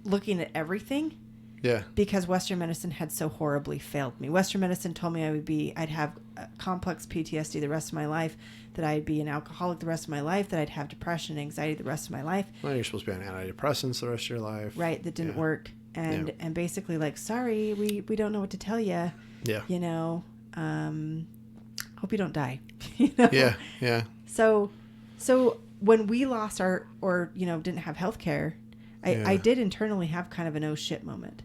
[SPEAKER 3] looking at everything.
[SPEAKER 2] Yeah.
[SPEAKER 3] Because Western medicine had so horribly failed me. Western medicine told me I'd have complex PTSD the rest of my life, that I'd be an alcoholic the rest of my life, that I'd have depression and anxiety the rest of my life.
[SPEAKER 2] Well, you're supposed to be on antidepressants the rest of your life.
[SPEAKER 3] That didn't work. And basically, like, sorry, we don't know what to tell you.
[SPEAKER 2] Yeah.
[SPEAKER 3] Hope you don't die.
[SPEAKER 2] Yeah. Yeah.
[SPEAKER 3] So when we lost didn't have health care, I did internally have kind of an oh shit moment.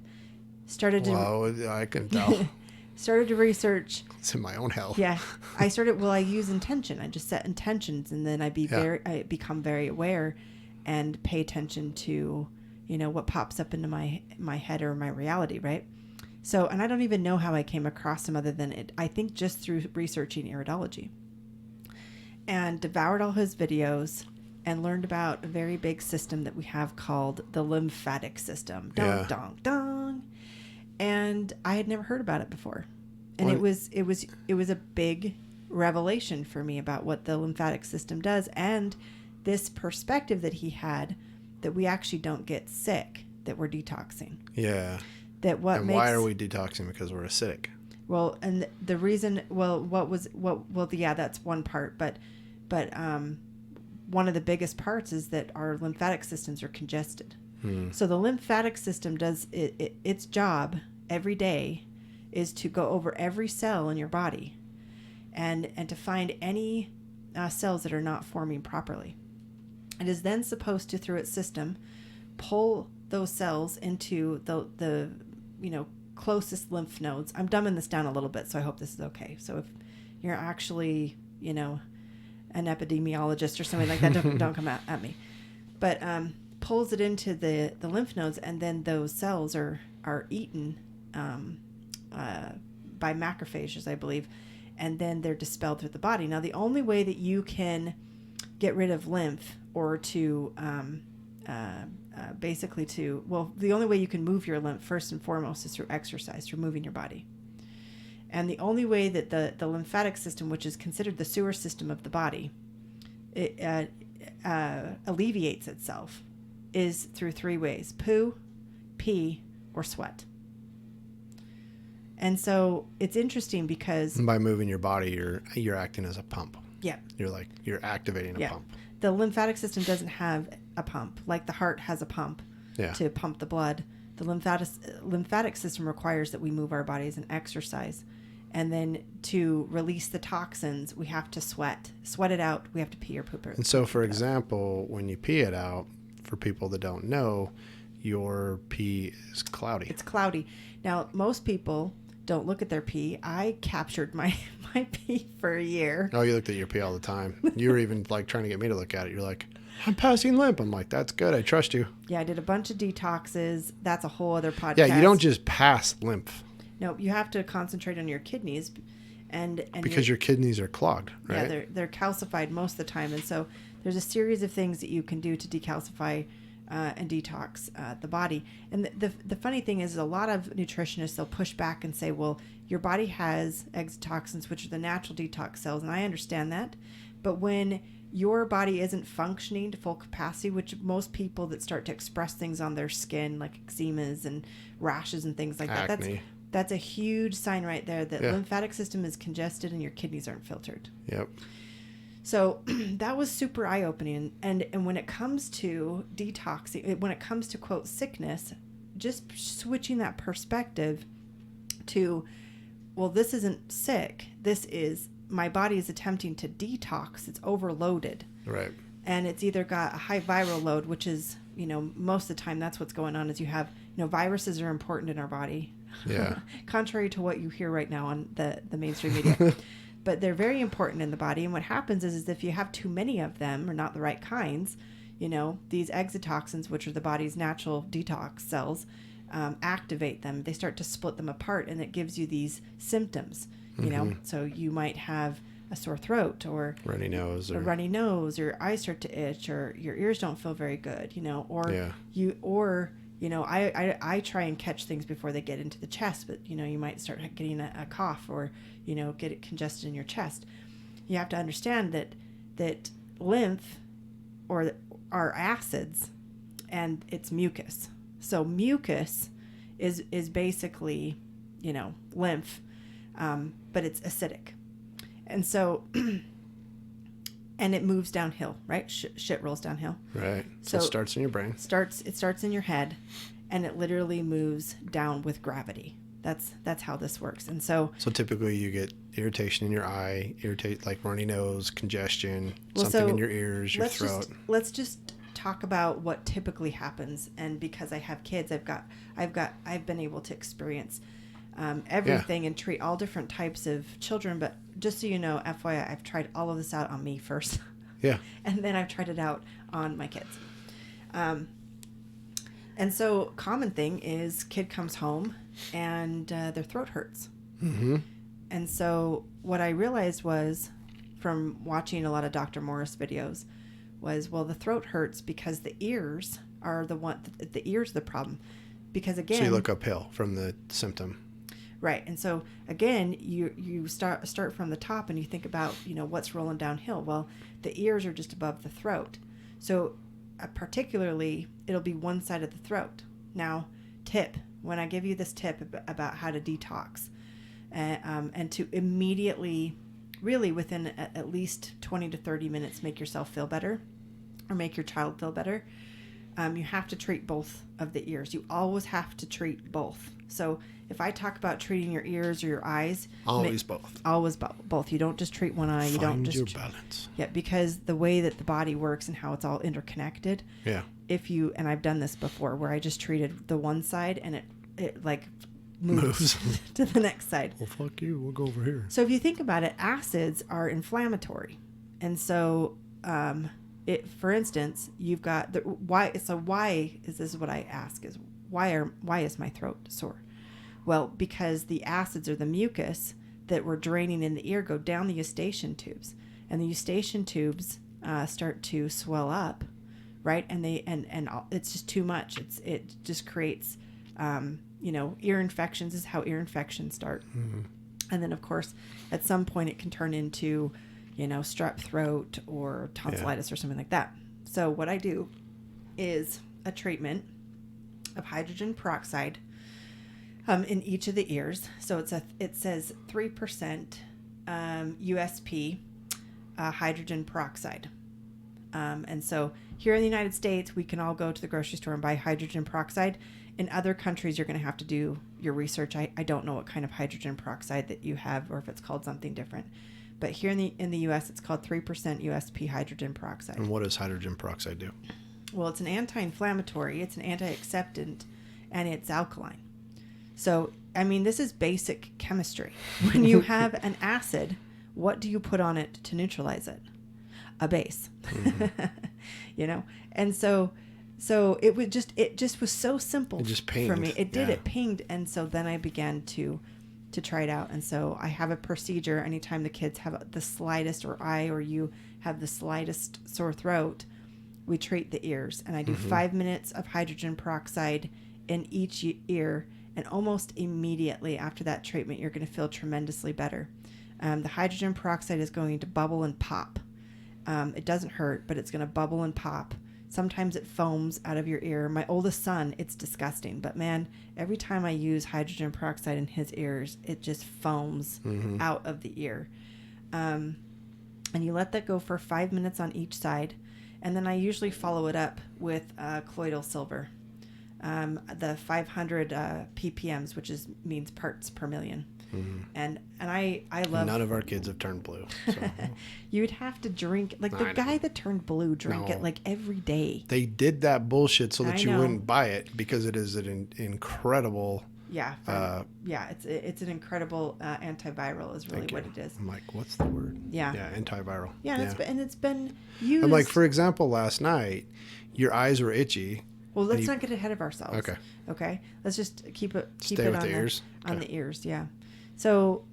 [SPEAKER 2] I can tell.
[SPEAKER 3] Started to research.
[SPEAKER 2] It's in my own hell.
[SPEAKER 3] Yeah. I use intention. I just set intentions, and then I become very aware and pay attention to, what pops up into my head or my reality, right? So, and I don't even know how I came across him other than it, I think just through researching iridology, and devoured all his videos and learned about a very big system that we have called the lymphatic system. Dong, dong, dong. And I had never heard about it before. And it was a big revelation for me about what the lymphatic system does, and this perspective that he had, that we actually don't get sick, that we're detoxing.
[SPEAKER 2] Yeah.
[SPEAKER 3] Why
[SPEAKER 2] are we detoxing? Because we're acidic.
[SPEAKER 3] Well, and the reason, that's one part, but one of the biggest parts is that our lymphatic systems are congested. So the lymphatic system does its job every day is to go over every cell in your body and to find any cells that are not forming properly. It is then supposed to, through its system, pull those cells into the closest lymph nodes. I'm dumbing this down a little bit, so I hope this is okay. So if you're actually, an epidemiologist or something like that, don't come at me. But pulls it into the lymph nodes, and then those cells are eaten by macrophages, I believe, and then they're dispelled through the body. Now, the only way that you can get rid of lymph or to the only way you can move your lymph first and foremost is through exercise, through moving your body. And the only way that the lymphatic system, which is considered the sewer system of the body, it alleviates itself is through three ways: poo, pee, or sweat. And so it's interesting because
[SPEAKER 2] by moving your body, you're acting as a pump.
[SPEAKER 3] Yeah.
[SPEAKER 2] You're activating a pump.
[SPEAKER 3] The lymphatic system doesn't have a pump. Like the heart has a pump to pump the blood. The lymphatic system requires that we move our bodies and exercise. And then to release the toxins, we have to sweat it out. We have to pee or poop it.
[SPEAKER 2] And so, for example, when you pee it out, for people that don't know, your pee is cloudy.
[SPEAKER 3] It's cloudy. Now, most people don't look at their pee. I captured my pee for a year.
[SPEAKER 2] Oh, you looked at your pee all the time. You were even like trying to get me to look at it. You're like, I'm passing lymph. I'm like, that's good. I trust you.
[SPEAKER 3] Yeah, I did a bunch of detoxes. That's a whole other podcast.
[SPEAKER 2] Yeah, you don't just pass lymph.
[SPEAKER 3] No, you have to concentrate on your kidneys, and
[SPEAKER 2] because your kidneys are clogged, right?
[SPEAKER 3] Yeah, they're calcified most of the time, and so there's a series of things that you can do to decalcify and detox the body. And the funny thing is, a lot of nutritionists, they'll push back and say, well, your body has exotoxins, which are the natural detox cells, and I understand that, but when your body isn't functioning to full capacity, which most people that start to express things on their skin, like eczemas and rashes and things like
[SPEAKER 2] Acne.
[SPEAKER 3] That's a huge sign right there that lymphatic system is congested and your kidneys aren't filtered.
[SPEAKER 2] Yep.
[SPEAKER 3] So that was super eye-opening. And when it comes to detoxing, when it comes to, quote, sickness, just switching that perspective to, well, this isn't sick. This is, my body is attempting to detox. It's overloaded.
[SPEAKER 2] Right.
[SPEAKER 3] And it's either got a high viral load, which is, most of the time that's what's going on, is you have, viruses are important in our body.
[SPEAKER 2] Yeah.
[SPEAKER 3] Contrary to what you hear right now on the mainstream media. But they're very important in the body. And what happens is if you have too many of them, or not the right kinds, these exotoxins, which are the body's natural detox cells, activate them. They start to split them apart, and it gives you these symptoms, So you might have a sore throat, or
[SPEAKER 2] runny nose,
[SPEAKER 3] or runny nose, or your eyes start to itch, or your ears don't feel very good, I try and catch things before they get into the chest, but you might start getting a cough, or get it congested in your chest. You have to understand that lymph are acids, and it's mucus. So mucus is basically lymph, but it's acidic, and so and it moves downhill, right? Shit rolls downhill.
[SPEAKER 2] Right. So it starts in your brain.
[SPEAKER 3] It starts in your head, and it literally moves down with gravity. That's how this works. And so
[SPEAKER 2] typically you get irritation in your eye, like runny nose, congestion, something in your ears, your throat.
[SPEAKER 3] Let's just talk about what typically happens. And because I have kids, I've been able to experience everything and treat all different types of children. But just so you know, FYI, I've tried all of this out on me first.
[SPEAKER 2] Yeah.
[SPEAKER 3] And then I've tried it out on my kids. And so common thing is kid comes home and their throat hurts.
[SPEAKER 2] Mm-hmm.
[SPEAKER 3] And so what I realized was, from watching a lot of Dr. Morris videos, was, well, the throat hurts because the ears are the ears are the problem. Because again,
[SPEAKER 2] so you look uphill from the symptom.
[SPEAKER 3] Right. And so again, you start from the top, and you think about, what's rolling downhill. Well, the ears are just above the throat. So particularly, it'll be one side of the throat. Now, when I give you this tip about how to detox, and to immediately, really within at least 20 to 30 minutes, make yourself feel better or make your child feel better. You have to treat both of the ears. You always have to treat both. So if I talk about treating your ears or your eyes,
[SPEAKER 2] always both.
[SPEAKER 3] Always both. You don't just treat one eye. You don't just
[SPEAKER 2] your balance.
[SPEAKER 3] Yeah, because the way that the body works and how it's all interconnected.
[SPEAKER 2] Yeah.
[SPEAKER 3] And I've done this before where I just treated the one side and it like moves to the next side.
[SPEAKER 2] Well, fuck you. We'll go over here.
[SPEAKER 3] So if you think about it, acids are inflammatory, and so for instance, you've got why. So why is this? What I ask is why is my throat sore? Well, because the acids or the mucus that we're draining in the ear go down the eustachian tubes, and the eustachian tubes start to swell up, right? And it's just too much. It just creates ear infections. Is how ear infections start.
[SPEAKER 2] Mm-hmm.
[SPEAKER 3] And then of course at some point it can turn into strep throat or tonsillitis or something like that. So what I do is a treatment of hydrogen peroxide in each of the ears. So it says 3% USP hydrogen peroxide. And so here in the United States, we can all go to the grocery store and buy hydrogen peroxide. In other countries, you're going to have to do your research. I don't know what kind of hydrogen peroxide that you have or if it's called something different. But here in the U.S., it's called 3% USP hydrogen peroxide.
[SPEAKER 2] And what does hydrogen peroxide do?
[SPEAKER 3] Well, it's an anti-inflammatory, it's an anti-acceptant, and it's alkaline. So, I mean, this is basic chemistry. When you have an acid, what do you put on it to neutralize it? A base.
[SPEAKER 2] Mm-hmm.
[SPEAKER 3] And so it just was so simple.
[SPEAKER 2] It just pinged
[SPEAKER 3] for me. It pinged, and so then I began to try it out. And so I have a procedure anytime the kids have the slightest, or you have the slightest sore throat, we treat the ears, and I do 5 minutes of hydrogen peroxide in each ear, and almost immediately after that treatment you're going to feel tremendously better. The hydrogen peroxide is going to bubble and pop. It doesn't hurt, but it's going to bubble and pop. Sometimes it foams out of your ear. My oldest son, it's disgusting. But man, every time I use hydrogen peroxide in his ears, it just foams out of the ear. And you let that go for 5 minutes on each side. And then I usually follow it up with colloidal silver. The 500 ppms, which means parts per million. Mm-hmm. And I love.
[SPEAKER 2] None of our kids have turned blue. So.
[SPEAKER 3] You would have to drink the guy that turned blue drank it like every day.
[SPEAKER 2] They did that bullshit so that you wouldn't buy it because it is an incredible.
[SPEAKER 3] Yeah. It's an incredible antiviral is really what it is.
[SPEAKER 2] I'm like, what's the word?
[SPEAKER 3] Yeah.
[SPEAKER 2] Yeah, antiviral.
[SPEAKER 3] Yeah, it's been used.
[SPEAKER 2] I'm like, for example, last night, your eyes were itchy.
[SPEAKER 3] Well, let's not get ahead of ourselves. Okay. Let's just keep it on the ears. On the ears, yeah. So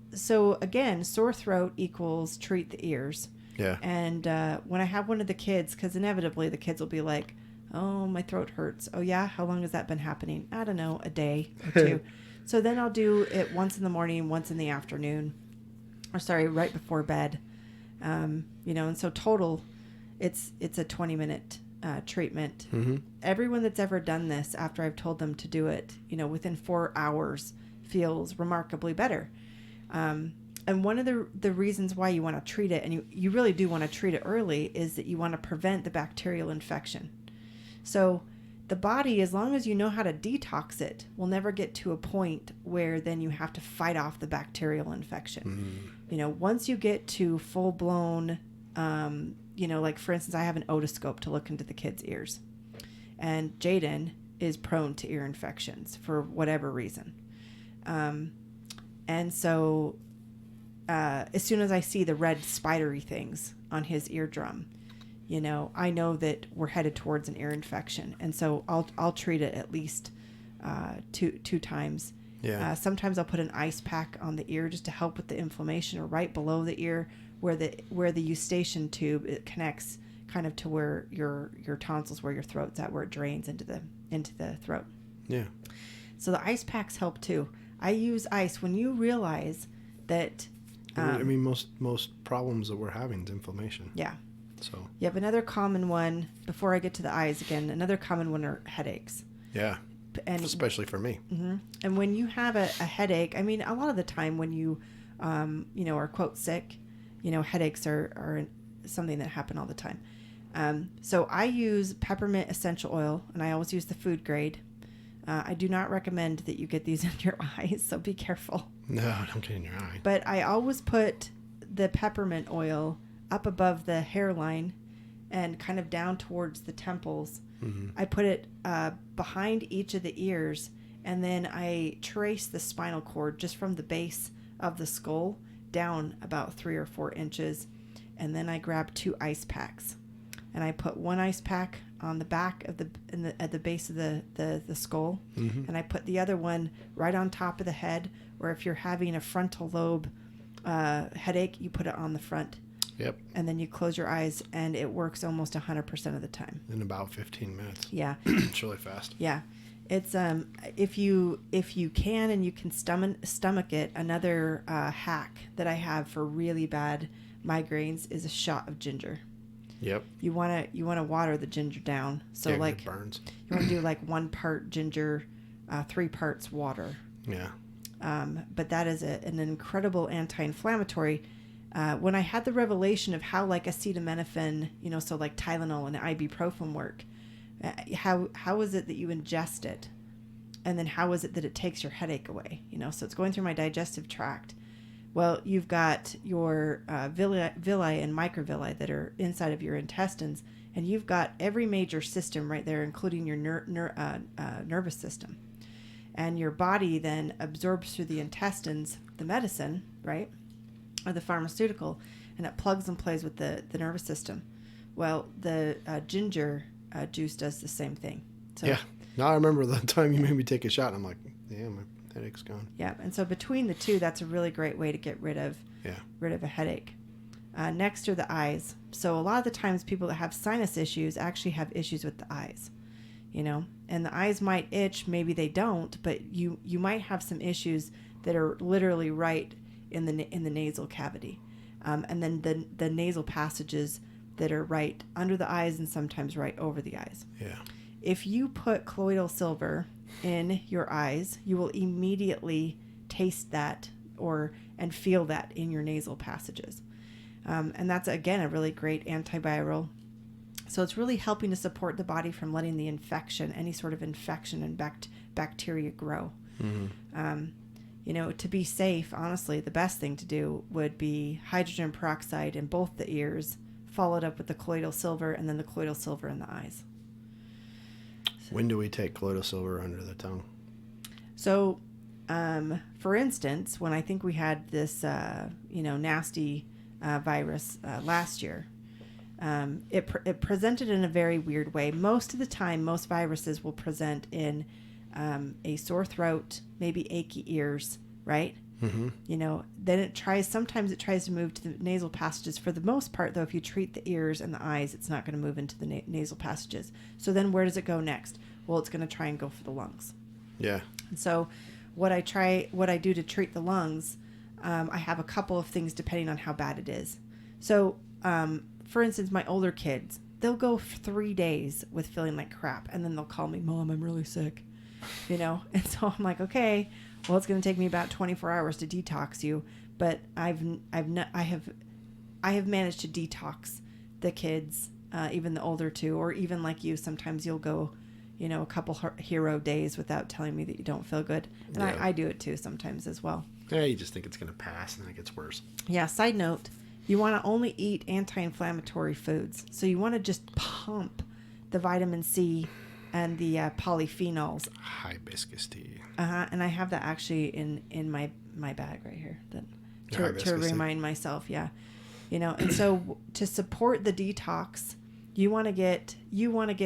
[SPEAKER 3] again, sore throat equals treat the ears.
[SPEAKER 2] Yeah.
[SPEAKER 3] And when I have one of the kids, because inevitably the kids will be like, "Oh, my throat hurts." Oh yeah, how long has that been happening? I don't know, a day or two. So then I'll do it once in the morning, once in the afternoon, right before bed. And so total, it's a 20-minute treatment. Mm-hmm. Everyone that's ever done this, after I've told them to do it, within 4 hours, feels remarkably better. And one of the reasons why you want to treat it, and you really do want to treat it early, is that you want to prevent the bacterial infection. So the body, as long as you know how to detox it, will never get to a point where then you have to fight off the bacterial infection. Mm. Once you get to full-blown, like for instance, I have an otoscope to look into the kids' ears. And Jaden is prone to ear infections for whatever reason. And so as soon as I see the red spidery things on his eardrum, I know that we're headed towards an ear infection. And so I'll treat it at least two times. Yeah. Sometimes I'll put an ice pack on the ear just to help with the inflammation, or right below the ear where the eustachian tube, it connects kind of to where your tonsils, where your throat's at, where it drains into the throat. Yeah. So the ice packs help too. I use ice when you realize that.
[SPEAKER 2] Most problems that we're having is inflammation.
[SPEAKER 3] Yeah.
[SPEAKER 2] So. You
[SPEAKER 3] have another common one before I get to the eyes again. Another common one are headaches.
[SPEAKER 2] Yeah.
[SPEAKER 3] And
[SPEAKER 2] especially for me.
[SPEAKER 3] Mm-hmm. And when you have a headache, I mean, a lot of the time when you, are quote sick, headaches are something that happen all the time. So I use peppermint essential oil, and I always use the food grade. I do not recommend that you get these in your eyes, so be careful.
[SPEAKER 2] No, don't get in your eye.
[SPEAKER 3] But I always put the peppermint oil up above the hairline and kind of down towards the temples.
[SPEAKER 2] Mm-hmm.
[SPEAKER 3] I put it behind each of the ears, and then I trace the spinal cord just from the base of the skull down about 3 or 4 inches. And then I grab 2 ice packs, and I put 1 ice pack on the back of at the base of the skull,
[SPEAKER 2] mm-hmm.
[SPEAKER 3] and I put the other one right on top of the head, or if you're having a frontal lobe headache, you put it on the front.
[SPEAKER 2] Yep.
[SPEAKER 3] And then you close your eyes, and it works almost 100% of the time.
[SPEAKER 2] In about 15 minutes.
[SPEAKER 3] Yeah.
[SPEAKER 2] It's really fast.
[SPEAKER 3] Yeah. It's if you can and you can stomach it, another hack that I have for really bad migraines is a shot of ginger.
[SPEAKER 2] Yep.
[SPEAKER 3] You want to water the ginger down. So
[SPEAKER 2] yeah,
[SPEAKER 3] like
[SPEAKER 2] it burns.
[SPEAKER 3] You want to do like 1 part ginger, 3 parts water.
[SPEAKER 2] Yeah.
[SPEAKER 3] But that is an incredible anti-inflammatory. When I had the revelation of how like acetaminophen, so like Tylenol and ibuprofen work, how is it that you ingest it? And then how is it that it takes your headache away? So it's going through my digestive tract. Well, you've got your villi and microvilli that are inside of your intestines, and you've got every major system right there, including your nervous system. And your body then absorbs through the intestines the medicine, right? Or the pharmaceutical, and it plugs and plays with the nervous system. Well, the ginger juice does the same thing. So,
[SPEAKER 2] yeah. Now I remember the time you made me take a shot, and I'm like, yeah, my headache's gone.
[SPEAKER 3] Yeah, and so between the two, that's a really great way to get rid of a headache. Next are the eyes. So a lot of the times people that have sinus issues actually have issues with the eyes, and the eyes might itch, maybe they don't, but you might have some issues that are literally right in the nasal cavity, and then the nasal passages that are right under the eyes and sometimes right over the eyes.
[SPEAKER 2] Yeah.
[SPEAKER 3] If you put colloidal silver in your eyes, you will immediately taste that and feel that in your nasal passages. And that's, again, a really great antiviral. So it's really helping to support the body from letting the any sort of infection and bacteria grow.
[SPEAKER 2] Mm-hmm.
[SPEAKER 3] To be safe, honestly, the best thing to do would be hydrogen peroxide in both the ears, followed up with the colloidal silver, and then the colloidal silver in the eyes. So,
[SPEAKER 2] when do we take colloidal silver under the tongue?
[SPEAKER 3] So, for instance, when I think we had this, nasty virus last year, it presented in a very weird way. Most of the time, most viruses will present in a sore throat, maybe achy ears, right?
[SPEAKER 2] Mm-hmm.
[SPEAKER 3] Then sometimes it tries to move to the nasal passages. For the most part, though, if you treat the ears and the eyes, it's not going to move into the nasal passages. So then where does it go next? Well, it's going to try and go for the lungs.
[SPEAKER 2] Yeah.
[SPEAKER 3] And so what I do to treat the lungs, I have a couple of things depending on how bad it is. So, for instance, my older kids, they'll go 3 days with feeling like crap, and then they'll call me, Mom, I'm really sick. And so I'm like, okay, well, it's going to take me about 24 hours to detox you, but I have managed to detox the kids, even the older two, or even like you, sometimes you'll go, a couple hero days without telling me that you don't feel good. And yeah. I do it too sometimes as well.
[SPEAKER 2] Yeah, you just think it's going to pass, and then it gets worse.
[SPEAKER 3] Yeah, side note, you want to only eat anti-inflammatory foods. So you want to just pump the vitamin C and the polyphenols.
[SPEAKER 2] Hibiscus tea.
[SPEAKER 3] And I have that actually in my bag right here to remind myself. Yeah, and so to support the detox, you want to get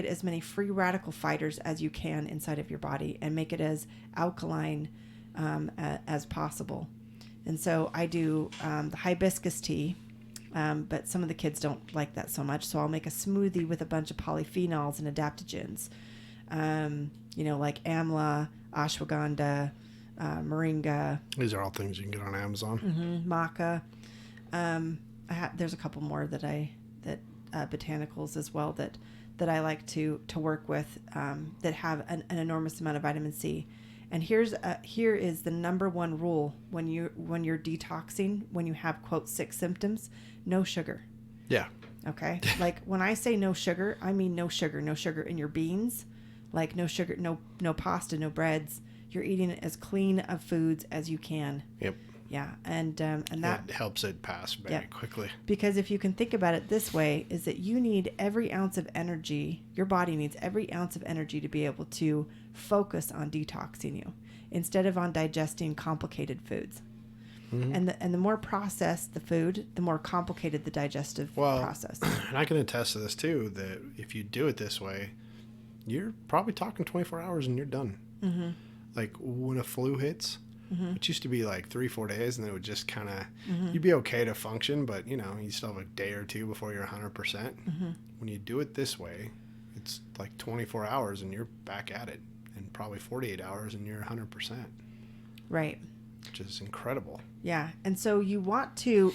[SPEAKER 3] as many free radical fighters as you can inside of your body and make it as alkaline as possible. And so I do the hibiscus tea. But some of the kids don't like that so much, so I'll make a smoothie with a bunch of polyphenols and adaptogens, like amla, ashwagandha, moringa.
[SPEAKER 2] These are all things you can get on Amazon.
[SPEAKER 3] Mm-hmm, maca. There's a couple more that botanicals as well that that I like to work with that have an enormous amount of vitamin C. And here is the number one rule when you're detoxing, when you have, quote, sick symptoms: no sugar.
[SPEAKER 2] Yeah.
[SPEAKER 3] Okay. Like when I say no sugar, I mean no sugar in your beans, like no sugar, no pasta, no breads. You're eating as clean of foods as you can.
[SPEAKER 2] Yep.
[SPEAKER 3] Yeah. And that
[SPEAKER 2] helps it pass very quickly.
[SPEAKER 3] Because if you can think about it this way, is that you need every ounce of energy, your body needs every ounce of energy to be able to focus on detoxing you instead of on digesting complicated foods. Mm-hmm. And the more processed the food, the more complicated the digestive process.
[SPEAKER 2] And I can attest to this too, that if you do it this way, you're probably talking 24 hours and you're done. Mm-hmm. Like when a flu hits, it used to be like 3-4 days, and then it would just kind of, you'd be okay to function, but you still have a day or two before you're 100%. When you do it this way, it's like 24 hours and you're back at it, and probably 48 hours and you're 100%.
[SPEAKER 3] Right.
[SPEAKER 2] Which is incredible.
[SPEAKER 3] Yeah. And so you want to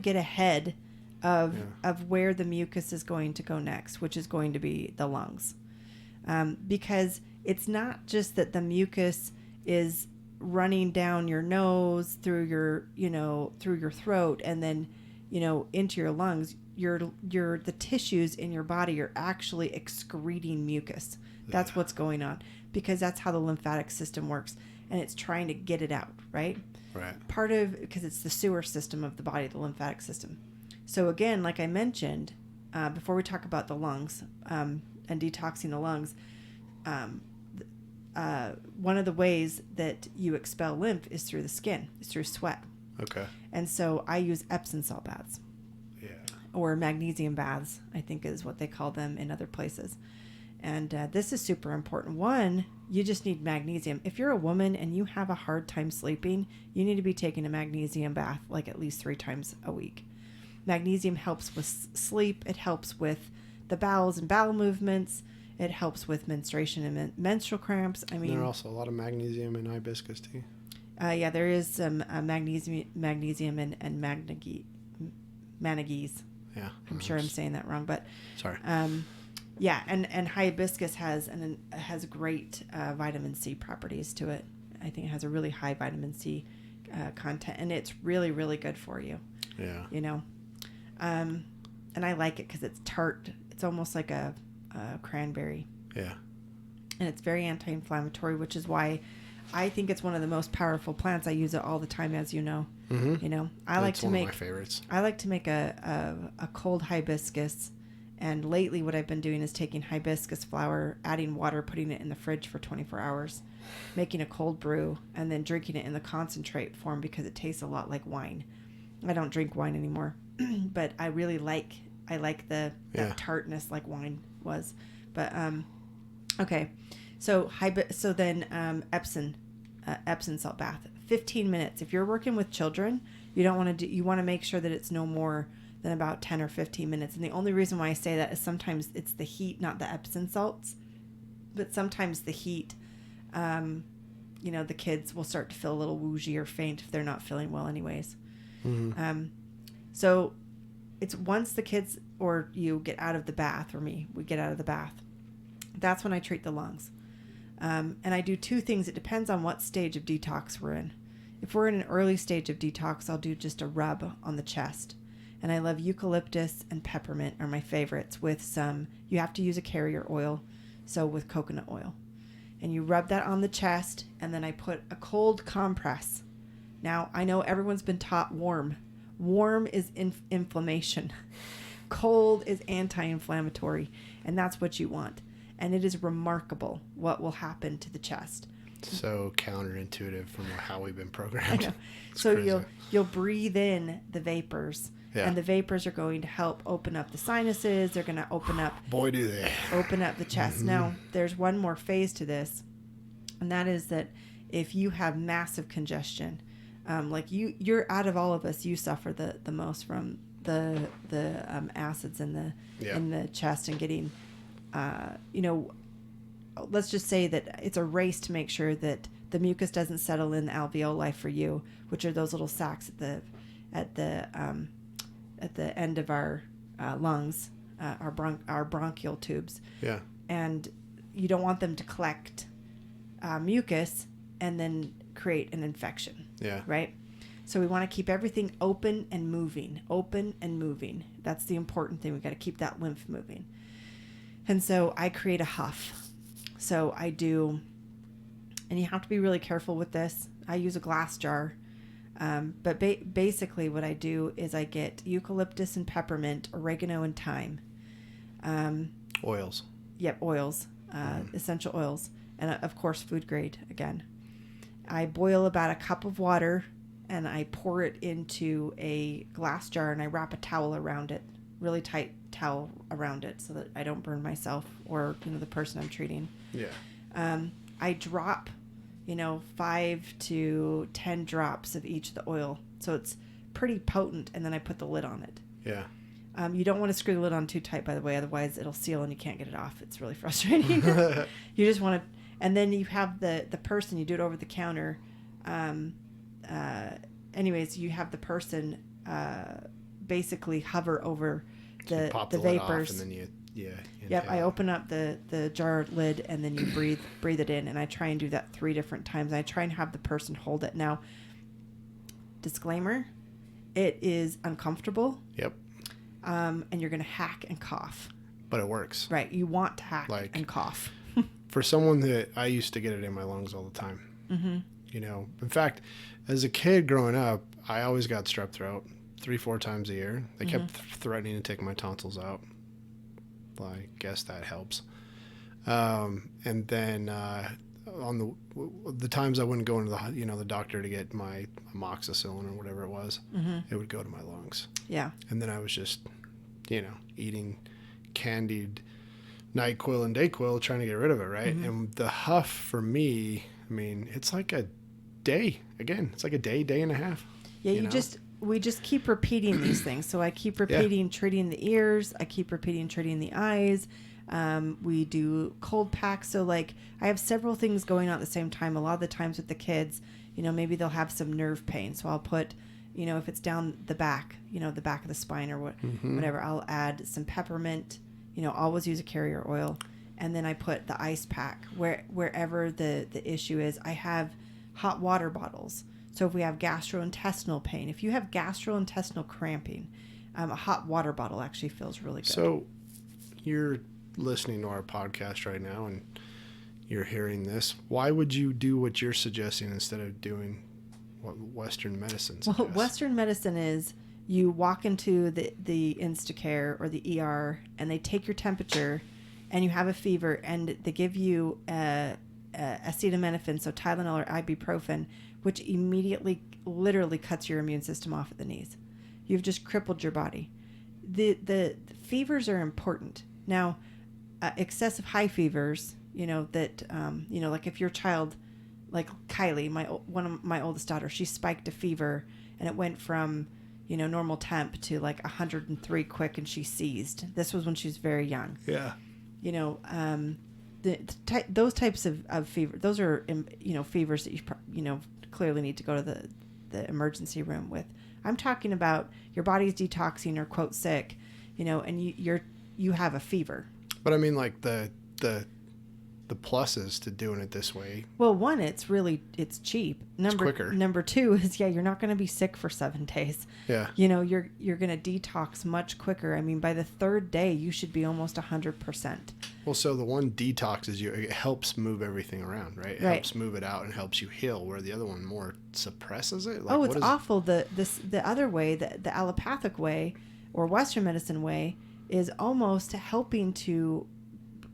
[SPEAKER 3] get ahead of where the mucus is going to go next, which is going to be the lungs. Because it's not just that the mucus is running down your nose, through your throat, and then, into your lungs. The tissues in your body are actually excreting mucus. That's what's going on, because that's how the lymphatic system works. And it's trying to get it out, right?
[SPEAKER 2] Right.
[SPEAKER 3] Because it's the sewer system of the body, the lymphatic system. So again, like I mentioned, before we talk about the lungs and detoxing the lungs, one of the ways that you expel lymph is through the skin. It's through sweat. Okay. And so I use Epsom salt baths. Yeah. Or magnesium baths, I think is what they call them in other places. And this is super important. One, you just need magnesium. If you're a woman and you have a hard time sleeping, you need to be taking a magnesium bath like at least 3 times a week. Magnesium helps with sleep. It helps with the bowels and bowel movements. It helps with menstruation and menstrual cramps. I mean,
[SPEAKER 2] there are also a lot of magnesium in hibiscus tea.
[SPEAKER 3] Yeah, there is some magnesium and manganese. Yeah, I'm sure I'm saying that wrong, but
[SPEAKER 2] sorry.
[SPEAKER 3] Yeah, and hibiscus has great vitamin C properties to it. I think it has a really high vitamin C content, and it's really, really good for you. Yeah. And I like it because it's tart. It's almost like a cranberry. Yeah. And it's very anti-inflammatory, which is why I think it's one of the most powerful plants. I use it all the time, as you know. Mm-hmm. That's one of my favorites. I like to make a cold hibiscus. And lately what I've been doing is taking hibiscus flower, adding water, putting it in the fridge for 24 hours, making a cold brew, and then drinking it in the concentrate form because it tastes a lot like wine. I don't drink wine anymore, but I really like that tartness like wine was. But okay. So then Epsom salt bath, 15 minutes. If you're working with children, you want to make sure that it's no more than about 10 or 15 minutes. And the only reason why I say that is sometimes it's the heat, not the Epsom salts, but sometimes the heat, the kids will start to feel a little woozy or faint if they're not feeling well anyways. Mm-hmm. So it's once the kids or you get out of the bath, or we get out of the bath, that's when I treat the lungs. And I do 2 things. It depends on what stage of detox we're in. If we're in an early stage of detox, I'll do just a rub on the chest. And I love eucalyptus and peppermint are my favorites with some, you have to use a carrier oil, so with coconut oil. And you rub that on the chest, and then I put a cold compress. Now, I know everyone's been taught warm. Warm is inflammation. Cold is anti-inflammatory, and that's what you want. And it is remarkable what will happen to the chest.
[SPEAKER 2] So counterintuitive from how we've been programmed.
[SPEAKER 3] So crazy. You'll breathe in the vapors. Yeah. And the vapors are going to help open up the sinuses. They're going to open up.
[SPEAKER 2] Boy, do they.
[SPEAKER 3] Open up the chest. Mm-hmm. Now, there's one more phase to this. And that is that if you have massive congestion, like you're out of all of us, you suffer the most from the acids in the chest and getting, let's just say that it's a race to make sure that the mucus doesn't settle in the alveoli for you, which are those little sacs at the end of our lungs, our bronchial tubes.
[SPEAKER 2] Yeah.
[SPEAKER 3] And you don't want them to collect mucus and then create an infection.
[SPEAKER 2] Yeah.
[SPEAKER 3] Right? So we want to keep everything open and moving. Open and moving. That's the important thing. We got to keep that lymph moving. And so I create a huff. So I do, and you have to be really careful with this. I use a glass jar. But basically what I do is I get eucalyptus and peppermint, oregano and thyme.
[SPEAKER 2] Oils.
[SPEAKER 3] Yep, oils. Essential oils. And of course, food grade again. I boil about a cup of water and I pour it into a glass jar and I wrap a towel around it, really tight towel around it so that I don't burn myself or, the person I'm treating.
[SPEAKER 2] Yeah.
[SPEAKER 3] I drop, 5 to 10 drops of each of the oil. So it's pretty potent. And then I put the lid on it.
[SPEAKER 2] Yeah.
[SPEAKER 3] You don't want to screw the lid on too tight, by the way. Otherwise it'll seal and you can't get it off. It's really frustrating. You just want to, and then you have the person, you do it over the counter. Anyways, you have the person basically hover over the vapors.
[SPEAKER 2] And then
[SPEAKER 3] Yep, I open up the jar lid and then you breathe it in, and I try and do that 3 different times. I try and have the person hold it. Now, disclaimer, it is uncomfortable.
[SPEAKER 2] Yep.
[SPEAKER 3] And you're going to hack and cough.
[SPEAKER 2] But it works.
[SPEAKER 3] Right, you want to hack and cough.
[SPEAKER 2] For someone that I used to get it in my lungs all the time. Mm-hmm. In fact, as a kid growing up, I always got strep throat 3-4 times a year. They kept threatening to take my tonsils out. Well, I guess that helps. And then on the times I wouldn't go into the doctor to get my amoxicillin or whatever it was, it would go to my lungs.
[SPEAKER 3] Yeah.
[SPEAKER 2] And then I was just, eating candied NyQuil and Dayquil trying to get rid of it, right? Mm-hmm. And the huff for me, it's like a day. Again, it's like a day and a half.
[SPEAKER 3] Yeah, we just keep repeating these things. So I keep repeating treating the ears. I keep repeating treating the eyes. We do cold packs. So I have several things going on at the same time. A lot of the times with the kids, maybe they'll have some nerve pain. So I'll put, if it's down the back, the back of the spine or whatever, I'll add some peppermint, always use a carrier oil. And then I put the ice pack wherever the issue is. I have hot water bottles. So if we have gastrointestinal pain, if you have gastrointestinal cramping, a hot water bottle actually feels really good. So
[SPEAKER 2] you're listening to our podcast right now and you're hearing this. Why would you do what you're suggesting instead of doing what Western medicine suggests?
[SPEAKER 3] Well, Western medicine is you walk into the Instacare or the ER and they take your temperature and you have a fever and they give you acetaminophen, so Tylenol or ibuprofen, which immediately literally cuts your immune system off at the knees. You've just crippled your body. The fevers are important. Now, excessive high fevers, like if your child, like Kylie, one of my oldest daughters, she spiked a fever and it went from, normal temp to 103 quick and she seized. This was when she was very young.
[SPEAKER 2] Yeah.
[SPEAKER 3] Those types of fever, those are, fevers that you clearly need to go to the emergency room with. I'm talking about your body's detoxing or quote sick, and you have a fever.
[SPEAKER 2] But the pluses to doing it this way.
[SPEAKER 3] Well, one, it's cheap.
[SPEAKER 2] It's quicker.
[SPEAKER 3] Number 2 is, you're not going to be sick for 7 days.
[SPEAKER 2] Yeah.
[SPEAKER 3] You're going to detox much quicker. By the 3rd day, you should be almost 100%.
[SPEAKER 2] Well, so the one detoxes you, it helps move everything around, right? It helps move it out and helps you heal, where the other one more suppresses it.
[SPEAKER 3] It's awful. The other way, the allopathic way or Western medicine way is almost helping to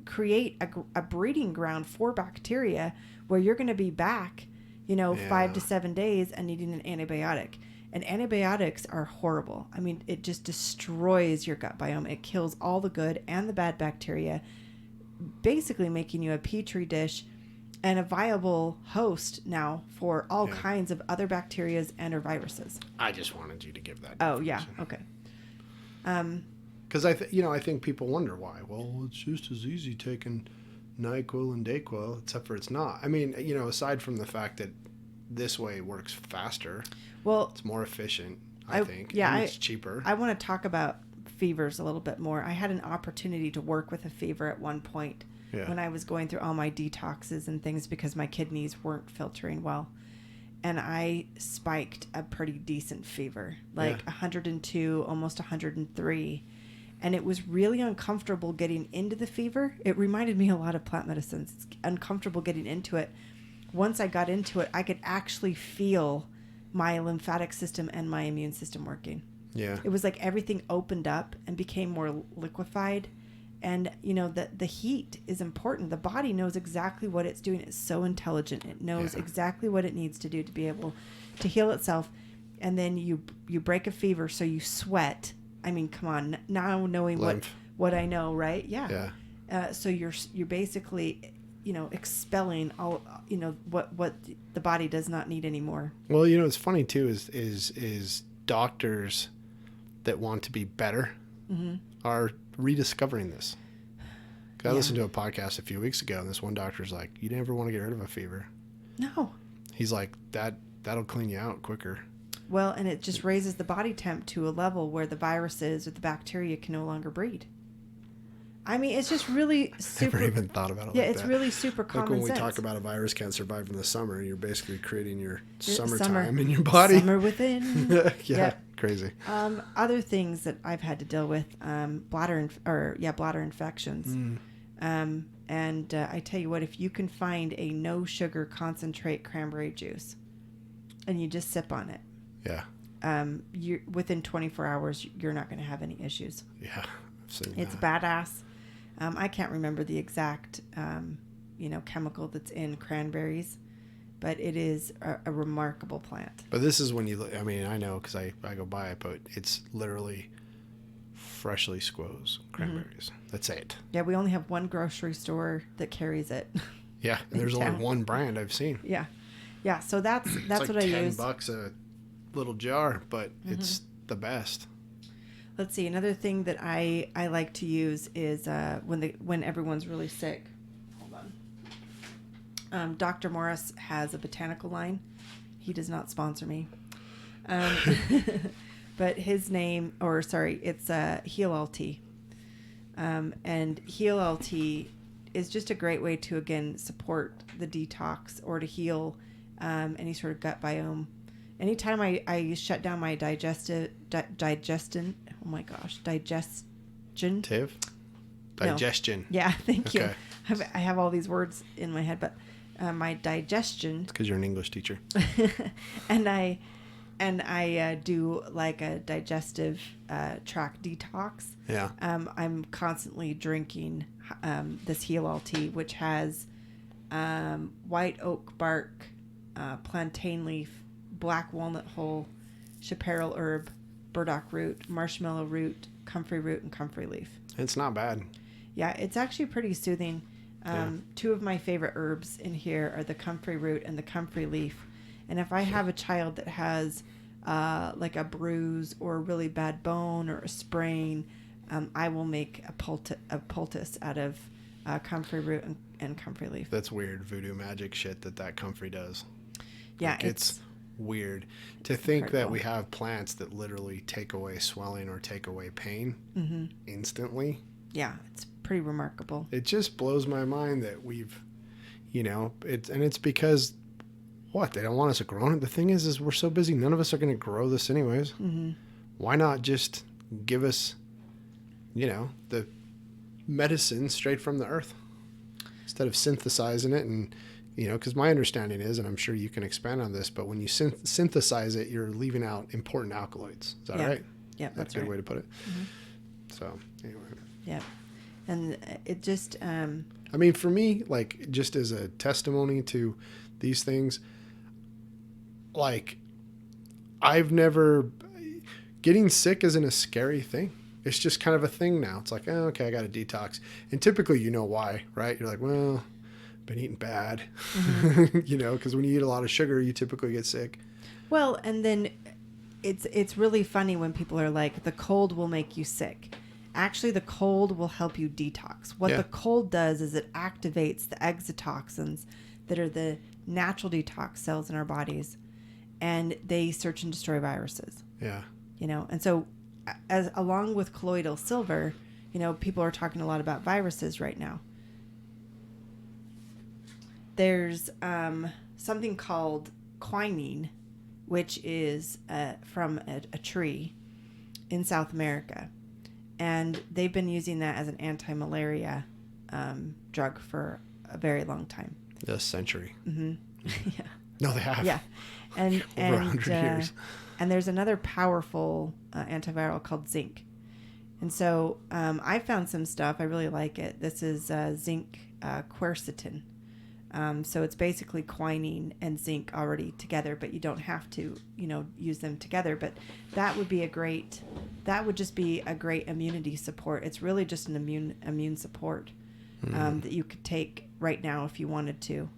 [SPEAKER 3] create a breeding ground for bacteria where you're going to be back, 5 to 7 days and needing an antibiotic. And antibiotics are horrible. It just destroys your gut biome. It kills all the good and the bad bacteria, basically making you a petri dish and a viable host now for all kinds of other bacterias and or viruses.
[SPEAKER 2] I just wanted you to give that.
[SPEAKER 3] Oh, yeah. Okay.
[SPEAKER 2] Because I think people wonder why. Well, it's just as easy taking NyQuil and Dayquil, except for it's not. Aside from the fact that this way works faster.
[SPEAKER 3] Well,
[SPEAKER 2] it's more efficient, I think.
[SPEAKER 3] Yeah,
[SPEAKER 2] and it's cheaper.
[SPEAKER 3] I want to talk about fevers a little bit more. I had an opportunity to work with a fever at one point when I was going through all my detoxes and things because my kidneys weren't filtering well. And I spiked a pretty decent fever, like 102, almost 103. And it was really uncomfortable getting into the fever. It reminded me a lot of plant medicines. It's uncomfortable getting into it. Once I got into it, I could actually feel my lymphatic system and my immune system working.
[SPEAKER 2] Yeah.
[SPEAKER 3] It was like everything opened up and became more liquefied. And, you know, the heat is important. The body knows exactly what it's doing. It's so intelligent. It knows exactly what it needs to do to be able to heal itself. And then you break a fever, so you sweat. I mean, come on. Now knowing what I know, right? Yeah. So you're basically, you know, expelling all, you know, what the body does not need anymore.
[SPEAKER 2] Well, you know, it's funny too is doctors that want to be better are rediscovering this. I listened to a podcast a few weeks ago, and this one doctor's like, "You never want to get rid of a fever."
[SPEAKER 3] No. He's
[SPEAKER 2] like, that'll clean you out quicker.
[SPEAKER 3] Well, and it just raises the body temp to a level where the viruses or the bacteria can no longer breed. I mean, it's just really super.
[SPEAKER 2] I never even thought about it.
[SPEAKER 3] Yeah,
[SPEAKER 2] like
[SPEAKER 3] it's
[SPEAKER 2] that.
[SPEAKER 3] really super common
[SPEAKER 2] Like when
[SPEAKER 3] sense.
[SPEAKER 2] we talk about a virus can't survive in the summer, you're basically creating your summertime in your body.
[SPEAKER 3] Summer within.
[SPEAKER 2] Crazy.
[SPEAKER 3] Other things that I've had to deal with, bladder infections. And I tell you what, if you can find a no sugar concentrate cranberry juice, and you just sip on it.
[SPEAKER 2] Yeah.
[SPEAKER 3] You're within 24 hours, you're not going to have any issues.
[SPEAKER 2] Yeah. I've seen
[SPEAKER 3] it's badass. I can't remember the exact, chemical that's in cranberries, but it is a remarkable plant.
[SPEAKER 2] But this is when I mean, I know because I go by it, but it's literally freshly squoze cranberries. That's it.
[SPEAKER 3] Yeah, we only have one grocery store that carries it.
[SPEAKER 2] Yeah, and there's only one brand I've seen.
[SPEAKER 3] Yeah. Yeah, so that's
[SPEAKER 2] like
[SPEAKER 3] what I use.
[SPEAKER 2] $10 a little jar, but it's the best.
[SPEAKER 3] Let's see. Another thing that I like to use is when everyone's really sick. Hold on. Dr. Morris has a botanical line. He does not sponsor me. But his name, it's Heal LT. And Heal LT is just a great way to, again, support the detox or to heal any sort of gut biome. Anytime I shut down my digestion.
[SPEAKER 2] Digestion.
[SPEAKER 3] No. Yeah, thank you. I have all these words in my head, but my digestion.
[SPEAKER 2] It's because you're an English teacher.
[SPEAKER 3] and I do like a digestive tract detox.
[SPEAKER 2] Yeah.
[SPEAKER 3] I'm constantly drinking this Heal LT, which has white oak bark, plantain leaf, black walnut hull, chaparral herb, burdock root, marshmallow root, comfrey root, and comfrey leaf.
[SPEAKER 2] It's not bad.
[SPEAKER 3] Yeah, it's actually pretty soothing. Two of my favorite herbs in here are the comfrey root and the comfrey leaf. And if I have a child that has like a bruise or a really bad bone or a sprain, I will make a poultice out of comfrey root and comfrey leaf.
[SPEAKER 2] That's weird voodoo magic shit that comfrey does.
[SPEAKER 3] Yeah,
[SPEAKER 2] like, it's weird to think that we have plants that literally take away swelling or take away pain instantly.
[SPEAKER 3] Yeah, it's pretty remarkable.
[SPEAKER 2] It just blows my mind that we've, it's because they don't want us to grow it. The thing is we're so busy. None of us are going to grow this anyways. Why not just give us, the medicine straight from the earth instead of synthesizing it and, because my understanding is, and I'm sure you can expand on this, but when you synthesize it, you're leaving out important alkaloids. Is that right?
[SPEAKER 3] Yeah,
[SPEAKER 2] that's a good way to put it. So, anyway.
[SPEAKER 3] Yeah. And it just...
[SPEAKER 2] I mean, for me, like, just as a testimony to these things, like, I've never... Getting sick isn't a scary thing. It's just kind of a thing now. It's like, okay, I got to detox. And typically you know why, right? You're like, well... been eating bad, because when you eat a lot of sugar, you typically get sick.
[SPEAKER 3] Well, and then it's really funny when people are like, the cold will make you sick. Actually, the cold will help you detox. What the cold does is it activates the exotoxins that are the natural detox cells in our bodies, and they search and destroy viruses.
[SPEAKER 2] Yeah.
[SPEAKER 3] And so as along with colloidal silver, people are talking a lot about viruses right now. There's something called quinine, which is from a tree in South America. And they've been using that as an anti-malaria drug for a very long time.
[SPEAKER 2] A century.
[SPEAKER 3] Mm-hmm. Yeah.
[SPEAKER 2] No, they have.
[SPEAKER 3] Yeah. And
[SPEAKER 2] over 100 years.
[SPEAKER 3] And there's another powerful antiviral called zinc. And so I found some stuff. I really like it. This is zinc quercetin. So it's basically quinine and zinc already together, but you don't have to, use them together. But that would just be a great immunity support. It's really just an immune support that you could take right now if you wanted to.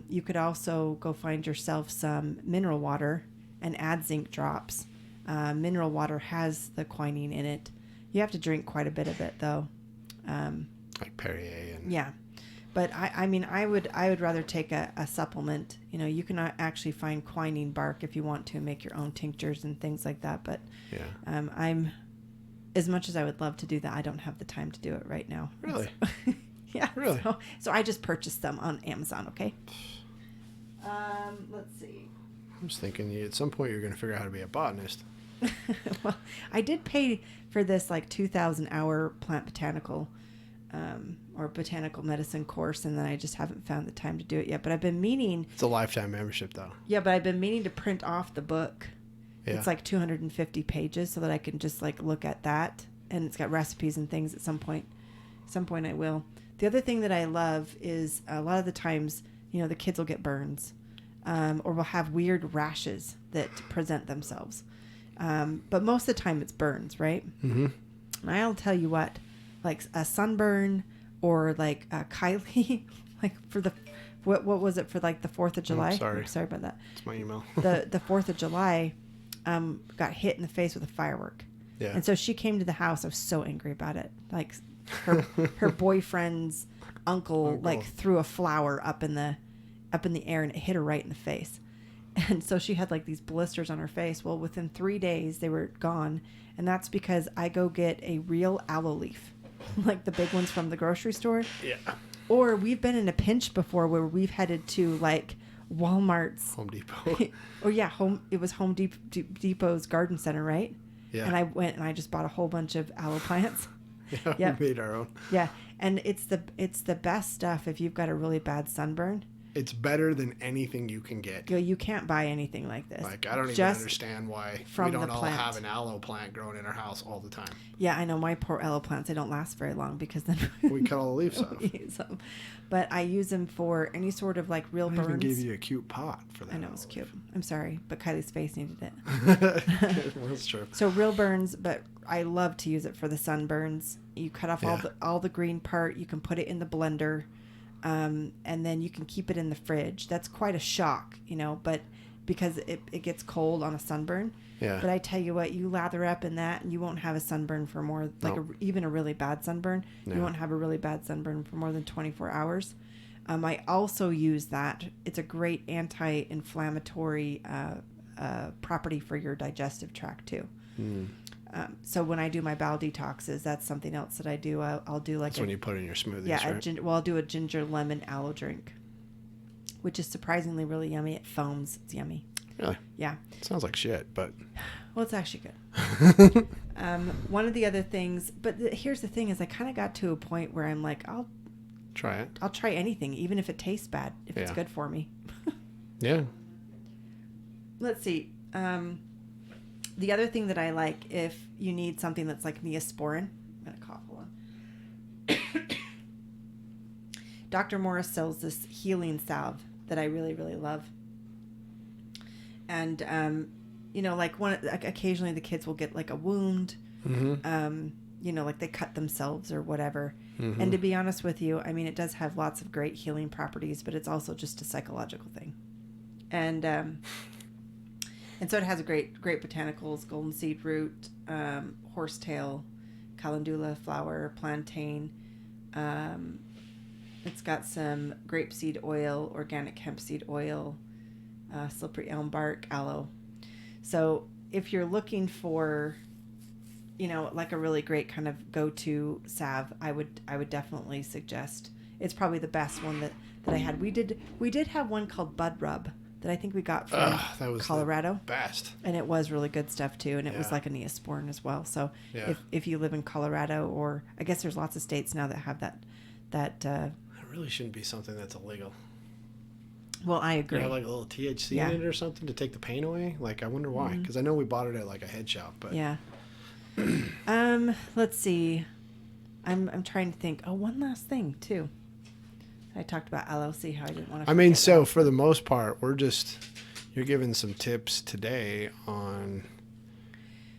[SPEAKER 3] You could also go find yourself some mineral water and add zinc drops. Mineral water has the quinine in it. You have to drink quite a bit of it though.
[SPEAKER 2] Like Perrier and
[SPEAKER 3] yeah. But I would rather take a supplement. You can actually find quinine bark if you want to make your own tinctures and things like that. But
[SPEAKER 2] yeah,
[SPEAKER 3] I'm, as much as I would love to do that, I don't have the time to do it right now.
[SPEAKER 2] Really?
[SPEAKER 3] Yeah.
[SPEAKER 2] Really?
[SPEAKER 3] So I just purchased them on Amazon. Okay. Let's see.
[SPEAKER 2] I was thinking at some point you're going to figure out how to be a botanist.
[SPEAKER 3] Well, I did pay for this 2,000 hour plant botanical or botanical medicine course, and then I just haven't found the time to do it yet. But I've been meaning...
[SPEAKER 2] It's a lifetime membership, though.
[SPEAKER 3] Yeah, but I've been meaning to print off the book. Yeah. It's 250 pages so that I can just look at that. And it's got recipes and things at some point. At some point I will. The other thing that I love is a lot of the times, the kids will get burns or will have weird rashes that present themselves. But most of the time it's burns, right?
[SPEAKER 2] Mm-hmm.
[SPEAKER 3] And I'll tell you what, a sunburn or Kylie, for the, what was it for the 4th of July?
[SPEAKER 2] Sorry
[SPEAKER 3] about that.
[SPEAKER 2] It's my email.
[SPEAKER 3] the 4th of July, got hit in the face with a firework.
[SPEAKER 2] Yeah.
[SPEAKER 3] And so she came to the house. I was so angry about it. Her boyfriend's uncle threw a flower up in the air and it hit her right in the face. And so she had these blisters on her face. Well, within 3 days they were gone. And that's because I go get a real aloe leaf, the big ones from the grocery store.
[SPEAKER 2] Yeah.
[SPEAKER 3] Or we've been in a pinch before where we've headed to Walmart's.
[SPEAKER 2] Home Depot.
[SPEAKER 3] Oh yeah. It was Home Depot's garden center, right?
[SPEAKER 2] Yeah.
[SPEAKER 3] And I went and I just bought a whole bunch of aloe plants.
[SPEAKER 2] Yeah. Yep. We made our own.
[SPEAKER 3] Yeah. And it's the best stuff if you've got a really bad sunburn.
[SPEAKER 2] It's better than anything you can get.
[SPEAKER 3] You can't buy anything like this.
[SPEAKER 2] I don't even understand why we don't all have an aloe plant growing in our house all the time.
[SPEAKER 3] Yeah, I know. My poor aloe plants, they don't last very long because then
[SPEAKER 2] we cut all the leaves off.
[SPEAKER 3] Use them. But I use them for any sort of real burns. I even
[SPEAKER 2] gave you a cute pot for that.
[SPEAKER 3] I know, it was cute. I'm sorry, but Kylie's face needed it.
[SPEAKER 2] Well, that's true.
[SPEAKER 3] So real burns, but I love to use it for the sunburns. You cut off all the green part. You can put it in the blender. And then you can keep it in the fridge. That's quite a shock, but because it gets cold on a sunburn.
[SPEAKER 2] Yeah.
[SPEAKER 3] But I tell you what, you lather up in that and you won't have a sunburn for more, even a really bad sunburn. No. You won't have a really bad sunburn for more than 24 hours. I also use that. It's a great anti-inflammatory property for your digestive tract too. Mm. So when I do my bowel detoxes, that's something else that I do. I'll do
[SPEAKER 2] that's when you put in your smoothies,
[SPEAKER 3] yeah,
[SPEAKER 2] right?
[SPEAKER 3] I'll do a ginger lemon aloe drink, which is surprisingly really yummy. It foams. It's yummy.
[SPEAKER 2] Really?
[SPEAKER 3] Yeah.
[SPEAKER 2] Sounds like shit, but...
[SPEAKER 3] Well, it's actually good. One of the other things, but here's the thing is I kind of got to a point where I'm I'll
[SPEAKER 2] try it.
[SPEAKER 3] I'll try anything, even if it tastes bad, if it's good for me.
[SPEAKER 2] Yeah.
[SPEAKER 3] Let's see. The other thing that I like, if you need something that's like Neosporin, I'm going to cough, hold on. Dr. Morris sells this healing salve that I really, really love. And, occasionally the kids will get a wound, mm-hmm. They cut themselves or whatever. Mm-hmm. And to be honest with you, it does have lots of great healing properties, but it's also just a psychological thing. And so it has a great botanicals, golden seed root, horsetail, calendula flower, plantain. It's got some grapeseed oil, organic hemp seed oil, slippery elm bark, aloe. So if you're looking for you know, like a really great kind of go-to salve, I would definitely suggest. It's probably the best one that I had. We did have one called Bud Rub that I think we got from
[SPEAKER 2] that was
[SPEAKER 3] Colorado.
[SPEAKER 2] The best.
[SPEAKER 3] And it was really good stuff too, and it was like a Neosporin as well. So if you live in Colorado, or I guess there's lots of states now that have that it
[SPEAKER 2] really shouldn't be something that's illegal.
[SPEAKER 3] Well, I agree.
[SPEAKER 2] You have like a little THC in it or something to take the pain away. Like, I wonder why. Because I know we bought it at like a head shop, but
[SPEAKER 3] yeah. Let's see. I'm trying to think. Oh, one last thing too. I talked about LLC, how I didn't want to.
[SPEAKER 2] I mean, so for the most part, you're giving some tips today on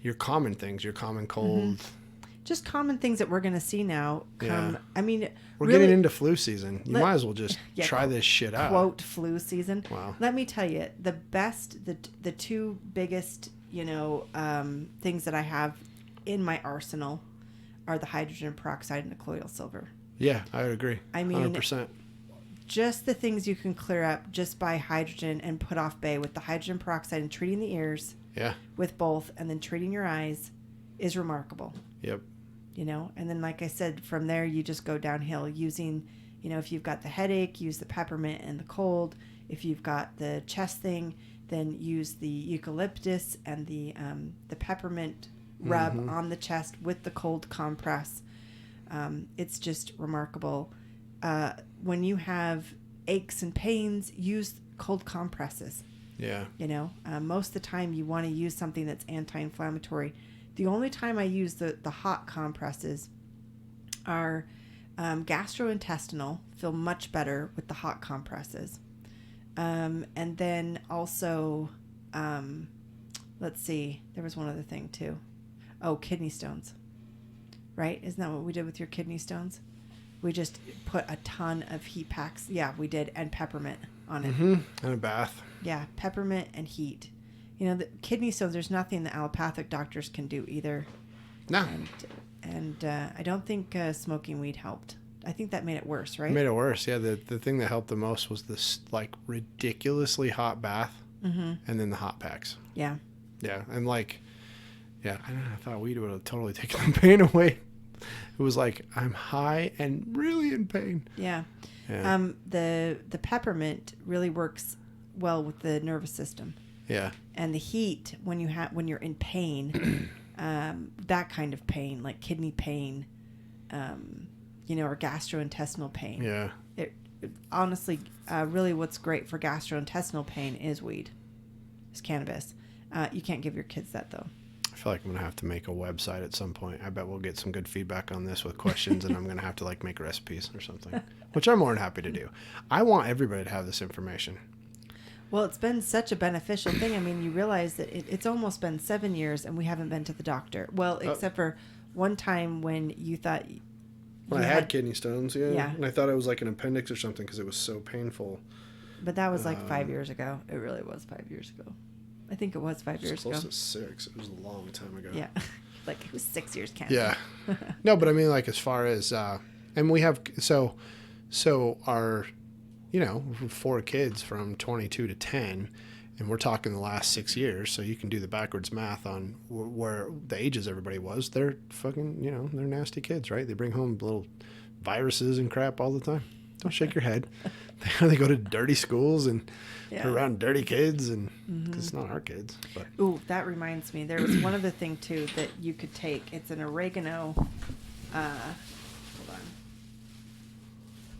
[SPEAKER 2] your common things, your common cold.
[SPEAKER 3] Just common things that we're going to see now. I mean,
[SPEAKER 2] we're getting into flu season. You might as well just try this shit out.
[SPEAKER 3] Quote flu season.
[SPEAKER 2] Wow.
[SPEAKER 3] Let me tell you, the two biggest, you know, things that I have in my arsenal are the hydrogen peroxide and the colloidal silver.
[SPEAKER 2] Yeah, I would agree.
[SPEAKER 3] I mean,
[SPEAKER 2] 100%.
[SPEAKER 3] Just the things you can clear up just by hydrogen and put off bay with the hydrogen peroxide and treating the ears.
[SPEAKER 2] Yeah.
[SPEAKER 3] With both, and then treating your eyes is remarkable.
[SPEAKER 2] Yep.
[SPEAKER 3] You know, and then like I said, from there you just go downhill using, you know, if you've got the headache, use the peppermint and the cold. If you've got the chest thing, then use the eucalyptus and the peppermint rub on the chest with the cold compress. It's just remarkable. When you have aches and pains, use cold compresses.
[SPEAKER 2] Yeah.
[SPEAKER 3] You know, most of the time you want to use something that's anti-inflammatory. The only time I use the hot compresses are gastrointestinal. Feel much better with the hot compresses. And then also, let's see, there was one other thing too. Oh, kidney stones. Right? Isn't that what we did with your kidney stones? We just put a ton of heat packs. Yeah, we did. And peppermint on it.
[SPEAKER 2] And a bath.
[SPEAKER 3] Yeah, peppermint and heat. You know, the kidney stones, there's nothing the allopathic doctors can do either.
[SPEAKER 2] No.
[SPEAKER 3] And I don't think smoking weed helped. I think that made it worse, right?
[SPEAKER 2] It made it worse, yeah. The thing that helped the most was this, like, ridiculously hot bath and then the hot packs.
[SPEAKER 3] Yeah.
[SPEAKER 2] Yeah, and, like, yeah, I don't know, I thought weed would have totally taken the pain away. It was like, I'm high and really in pain.
[SPEAKER 3] Yeah.
[SPEAKER 2] Yeah.
[SPEAKER 3] The peppermint really works well with the nervous system.
[SPEAKER 2] Yeah.
[SPEAKER 3] And the heat, when you're in pain, that kind of pain, like kidney pain, you know, or gastrointestinal pain.
[SPEAKER 2] Yeah.
[SPEAKER 3] It honestly, really what's great for gastrointestinal pain is weed. It's cannabis. You can't give your kids that though.
[SPEAKER 2] I feel like I'm going to have to make a website at some point. I bet we'll get some good feedback on this with questions, and I'm going to have to, like, make recipes or something, which I'm more than happy to do. I want everybody to have this information.
[SPEAKER 3] Well, it's been such a beneficial thing. I mean, you realize that it's almost been 7 years and we haven't been to the doctor. Well, except for one time when you thought...
[SPEAKER 2] When I had kidney stones,
[SPEAKER 3] yeah.
[SPEAKER 2] And I thought it was like an appendix or something because it was so painful.
[SPEAKER 3] But that was like 5 years ago. It really was 5 years ago. I think it was 5 years ago.
[SPEAKER 2] Close to 6. It was a long time ago.
[SPEAKER 3] Yeah. Like it was 6 years cancer.
[SPEAKER 2] Yeah. No, but I mean, like, as far as... and we have... So our... You know, 4 kids from 22 to 10, and we're talking the last 6 years, so you can do the backwards math on where the ages everybody was. They're fucking, you know, they're nasty kids, right? They bring home little viruses and crap all the time. Don't shake your head. They go to dirty schools and they're around dirty kids, and cause it's not our kids. But.
[SPEAKER 3] Ooh, that reminds me. There was one other thing, too, that you could take. It's an oregano... hold on.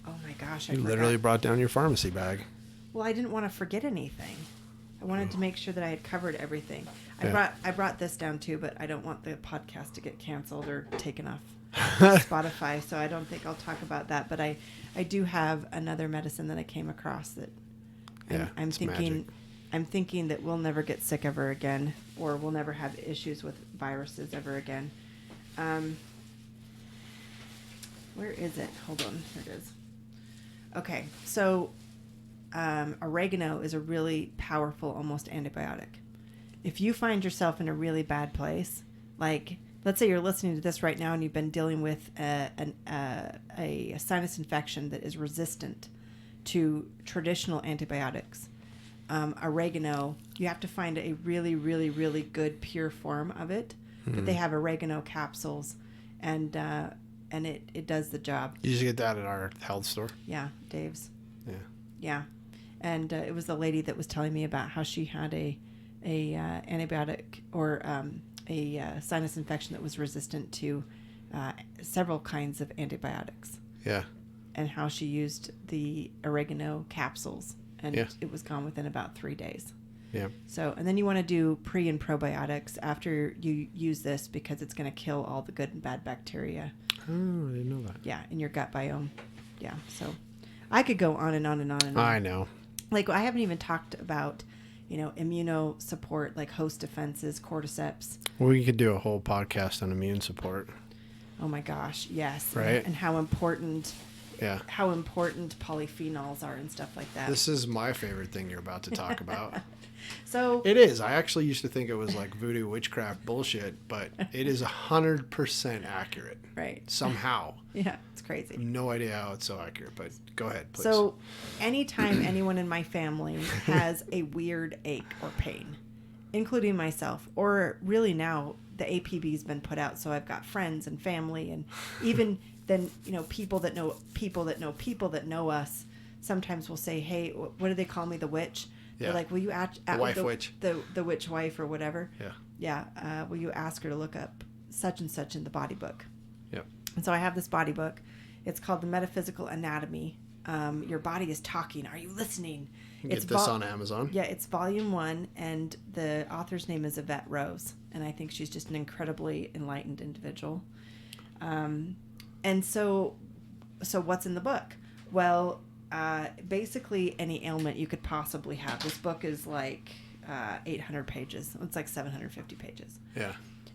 [SPEAKER 3] Oh my gosh!
[SPEAKER 2] You literally brought down your pharmacy bag.
[SPEAKER 3] Well, I didn't want to forget anything. I wanted to make sure that I had covered everything. I brought this down too, but I don't want the podcast to get canceled or taken off Spotify, so I don't think I'll talk about that. But I do have another medicine that I came across that I'm thinking that we'll never get sick ever again, or we'll never have issues with viruses ever again. Where is it? Hold on, here it is. Okay, so oregano is a really powerful, almost antibiotic. If you find yourself in a really bad place, like let's say you're listening to this right now and you've been dealing with a sinus infection that is resistant to traditional antibiotics, oregano, you have to find a really, really, really good pure form of it, but they have oregano capsules, and it does the job.
[SPEAKER 2] You just get that at our health store?
[SPEAKER 3] Yeah, Dave's.
[SPEAKER 2] Yeah.
[SPEAKER 3] Yeah. And it was the lady that was telling me about how she had a antibiotic or a sinus infection that was resistant to several kinds of antibiotics.
[SPEAKER 2] Yeah.
[SPEAKER 3] And how she used the oregano capsules, and it was gone within about 3 days.
[SPEAKER 2] Yeah.
[SPEAKER 3] So, and then you want to do pre and probiotics after you use this, because it's going to kill all the good and bad bacteria.
[SPEAKER 2] Oh, I didn't know that.
[SPEAKER 3] Yeah, in your gut biome. Yeah. So, I could go on and on and on and on.
[SPEAKER 2] I know.
[SPEAKER 3] Like, I haven't even talked about, immuno support, like host defenses, cordyceps.
[SPEAKER 2] We could do a whole podcast on immune support.
[SPEAKER 3] Oh my gosh, yes.
[SPEAKER 2] Right.
[SPEAKER 3] And how important
[SPEAKER 2] Yeah.
[SPEAKER 3] how important polyphenols are and stuff like that.
[SPEAKER 2] This is my favorite thing you're about to talk about.
[SPEAKER 3] So
[SPEAKER 2] It is. I actually used to think it was like voodoo witchcraft bullshit, but it is 100% accurate.
[SPEAKER 3] Right.
[SPEAKER 2] Somehow.
[SPEAKER 3] Yeah, it's crazy.
[SPEAKER 2] No idea how it's so accurate, but go ahead, please.
[SPEAKER 3] So anytime anyone in my family has a weird ache or pain, including myself, or really now the APB's been put out, so I've got friends and family, and even then, people that know people that know people that know us sometimes will say, hey, what do they call me, the witch?
[SPEAKER 2] Yeah.
[SPEAKER 3] They're like, will you ask
[SPEAKER 2] the wife witch?
[SPEAKER 3] The witch wife or whatever.
[SPEAKER 2] Yeah.
[SPEAKER 3] Yeah. Will you ask her to look up such and such in the body book?
[SPEAKER 2] Yep.
[SPEAKER 3] And so I have this body book. It's called The Metaphysical Anatomy. Your body is talking. Are you listening?
[SPEAKER 2] Get this on Amazon.
[SPEAKER 3] Yeah, it's volume 1, and the author's name is Yvette Rose, and I think she's just an incredibly enlightened individual. And so what's in the book? Well, basically any ailment you could possibly have. This book is like 800 pages. It's like 750 pages.
[SPEAKER 2] Yeah.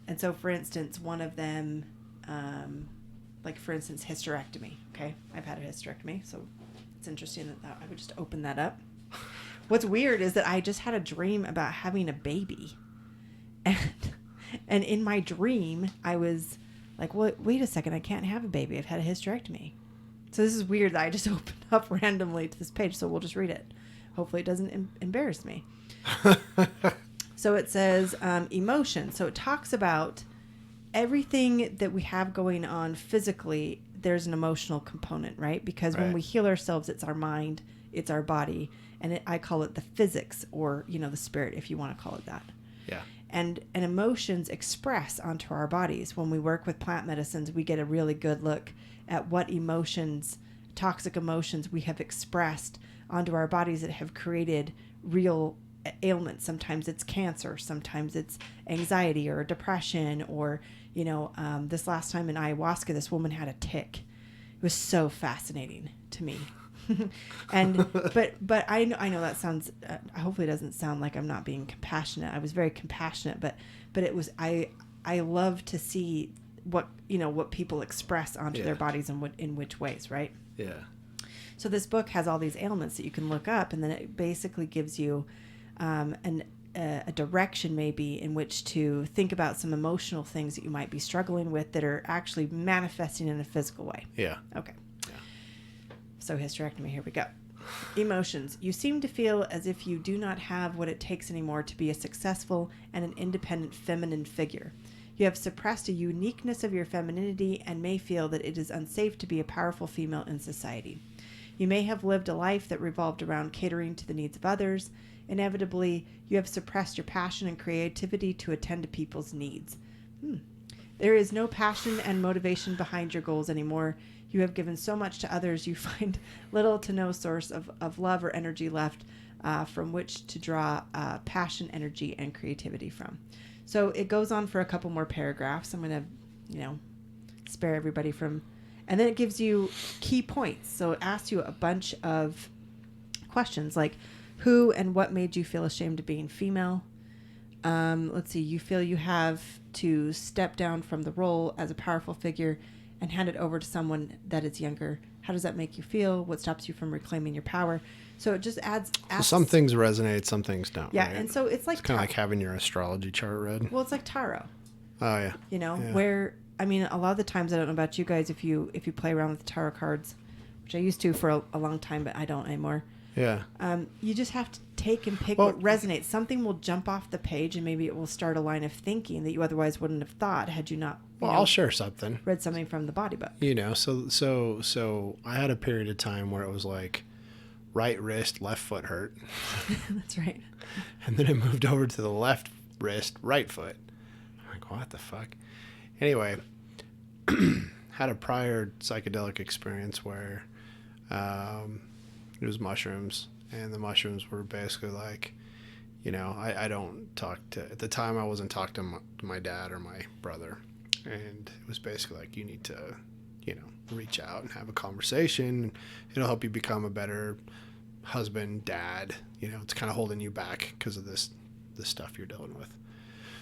[SPEAKER 3] And so, for instance, one of them, for instance, hysterectomy. Okay, I've had a hysterectomy, so it's interesting that I would just open that up. What's weird is that I just had a dream about having a baby, and in my dream, I was like, wait a second, I can't have a baby. I've had a hysterectomy. So this is weird that I just opened up randomly to this page, so we'll just read it. Hopefully it doesn't embarrass me. So it says emotion. So it talks about everything that we have going on physically. There's an emotional component, right? Because when we heal ourselves, it's our mind, it's our body, and I call it the physics, or the spirit, if you want to call it that.
[SPEAKER 2] Yeah.
[SPEAKER 3] And emotions express onto our bodies. When we work with plant medicines, we get a really good look at what emotions, toxic emotions, we have expressed onto our bodies that have created real ailments. Sometimes it's cancer, sometimes it's anxiety or depression, or this last time in ayahuasca, this woman had a tick. It was so fascinating to me. And but I know that sounds hopefully it doesn't sound like I'm not being compassionate. I was very compassionate, but it was I love to see what people express onto their bodies and in which ways, right?
[SPEAKER 2] Yeah.
[SPEAKER 3] So this book has all these ailments that you can look up, and then it basically gives you a direction maybe in which to think about some emotional things that you might be struggling with that are actually manifesting in a physical way.
[SPEAKER 2] Yeah.
[SPEAKER 3] Okay.
[SPEAKER 2] Yeah.
[SPEAKER 3] So hysterectomy, here we go. Emotions. You seem to feel as if you do not have what it takes anymore to be a successful and an independent feminine figure. You have suppressed a uniqueness of your femininity and may feel that it is unsafe to be a powerful female in society. You may have lived a life that revolved around catering to the needs of others. Inevitably, you have suppressed your passion and creativity to attend to people's needs. There is no passion and motivation behind your goals anymore. You have given so much to others, you find little to no source of love or energy left from which to draw passion, energy, and creativity from. So it goes on for a couple more paragraphs. I'm going to, spare everybody from... And then it gives you key points. So it asks you a bunch of questions like, who and what made you feel ashamed of being female? Let's see. You feel you have to step down from the role as a powerful figure and hand it over to someone that is younger. How does that make you feel? What stops you from reclaiming your power? So it just adds...
[SPEAKER 2] So some things resonate, some things don't.
[SPEAKER 3] Yeah,
[SPEAKER 2] right?
[SPEAKER 3] and so it's like...
[SPEAKER 2] It's kind of like having your astrology chart read.
[SPEAKER 3] Well, it's like tarot.
[SPEAKER 2] Oh, yeah.
[SPEAKER 3] Where... I mean, a lot of the times, I don't know about you guys, if you play around with tarot cards, which I used to for a long time, but I don't anymore.
[SPEAKER 2] Yeah.
[SPEAKER 3] You just have to take and pick what resonates. Something will jump off the page, and maybe it will start a line of thinking that you otherwise wouldn't have thought had you not.
[SPEAKER 2] I'll share something.
[SPEAKER 3] Read something from the body book.
[SPEAKER 2] So I had a period of time where it was like right wrist, left foot hurt.
[SPEAKER 3] That's right.
[SPEAKER 2] And then it moved over to the left wrist, right foot. I'm like, what the fuck? Anyway, had a prior psychedelic experience where it was mushrooms, and the mushrooms were basically like, I don't talk to, at the time I wasn't talking to my dad or my brother. And it was basically like, you need to, reach out and have a conversation. It'll help you become a better husband, dad. It's kind of holding you back because of this stuff you're dealing with.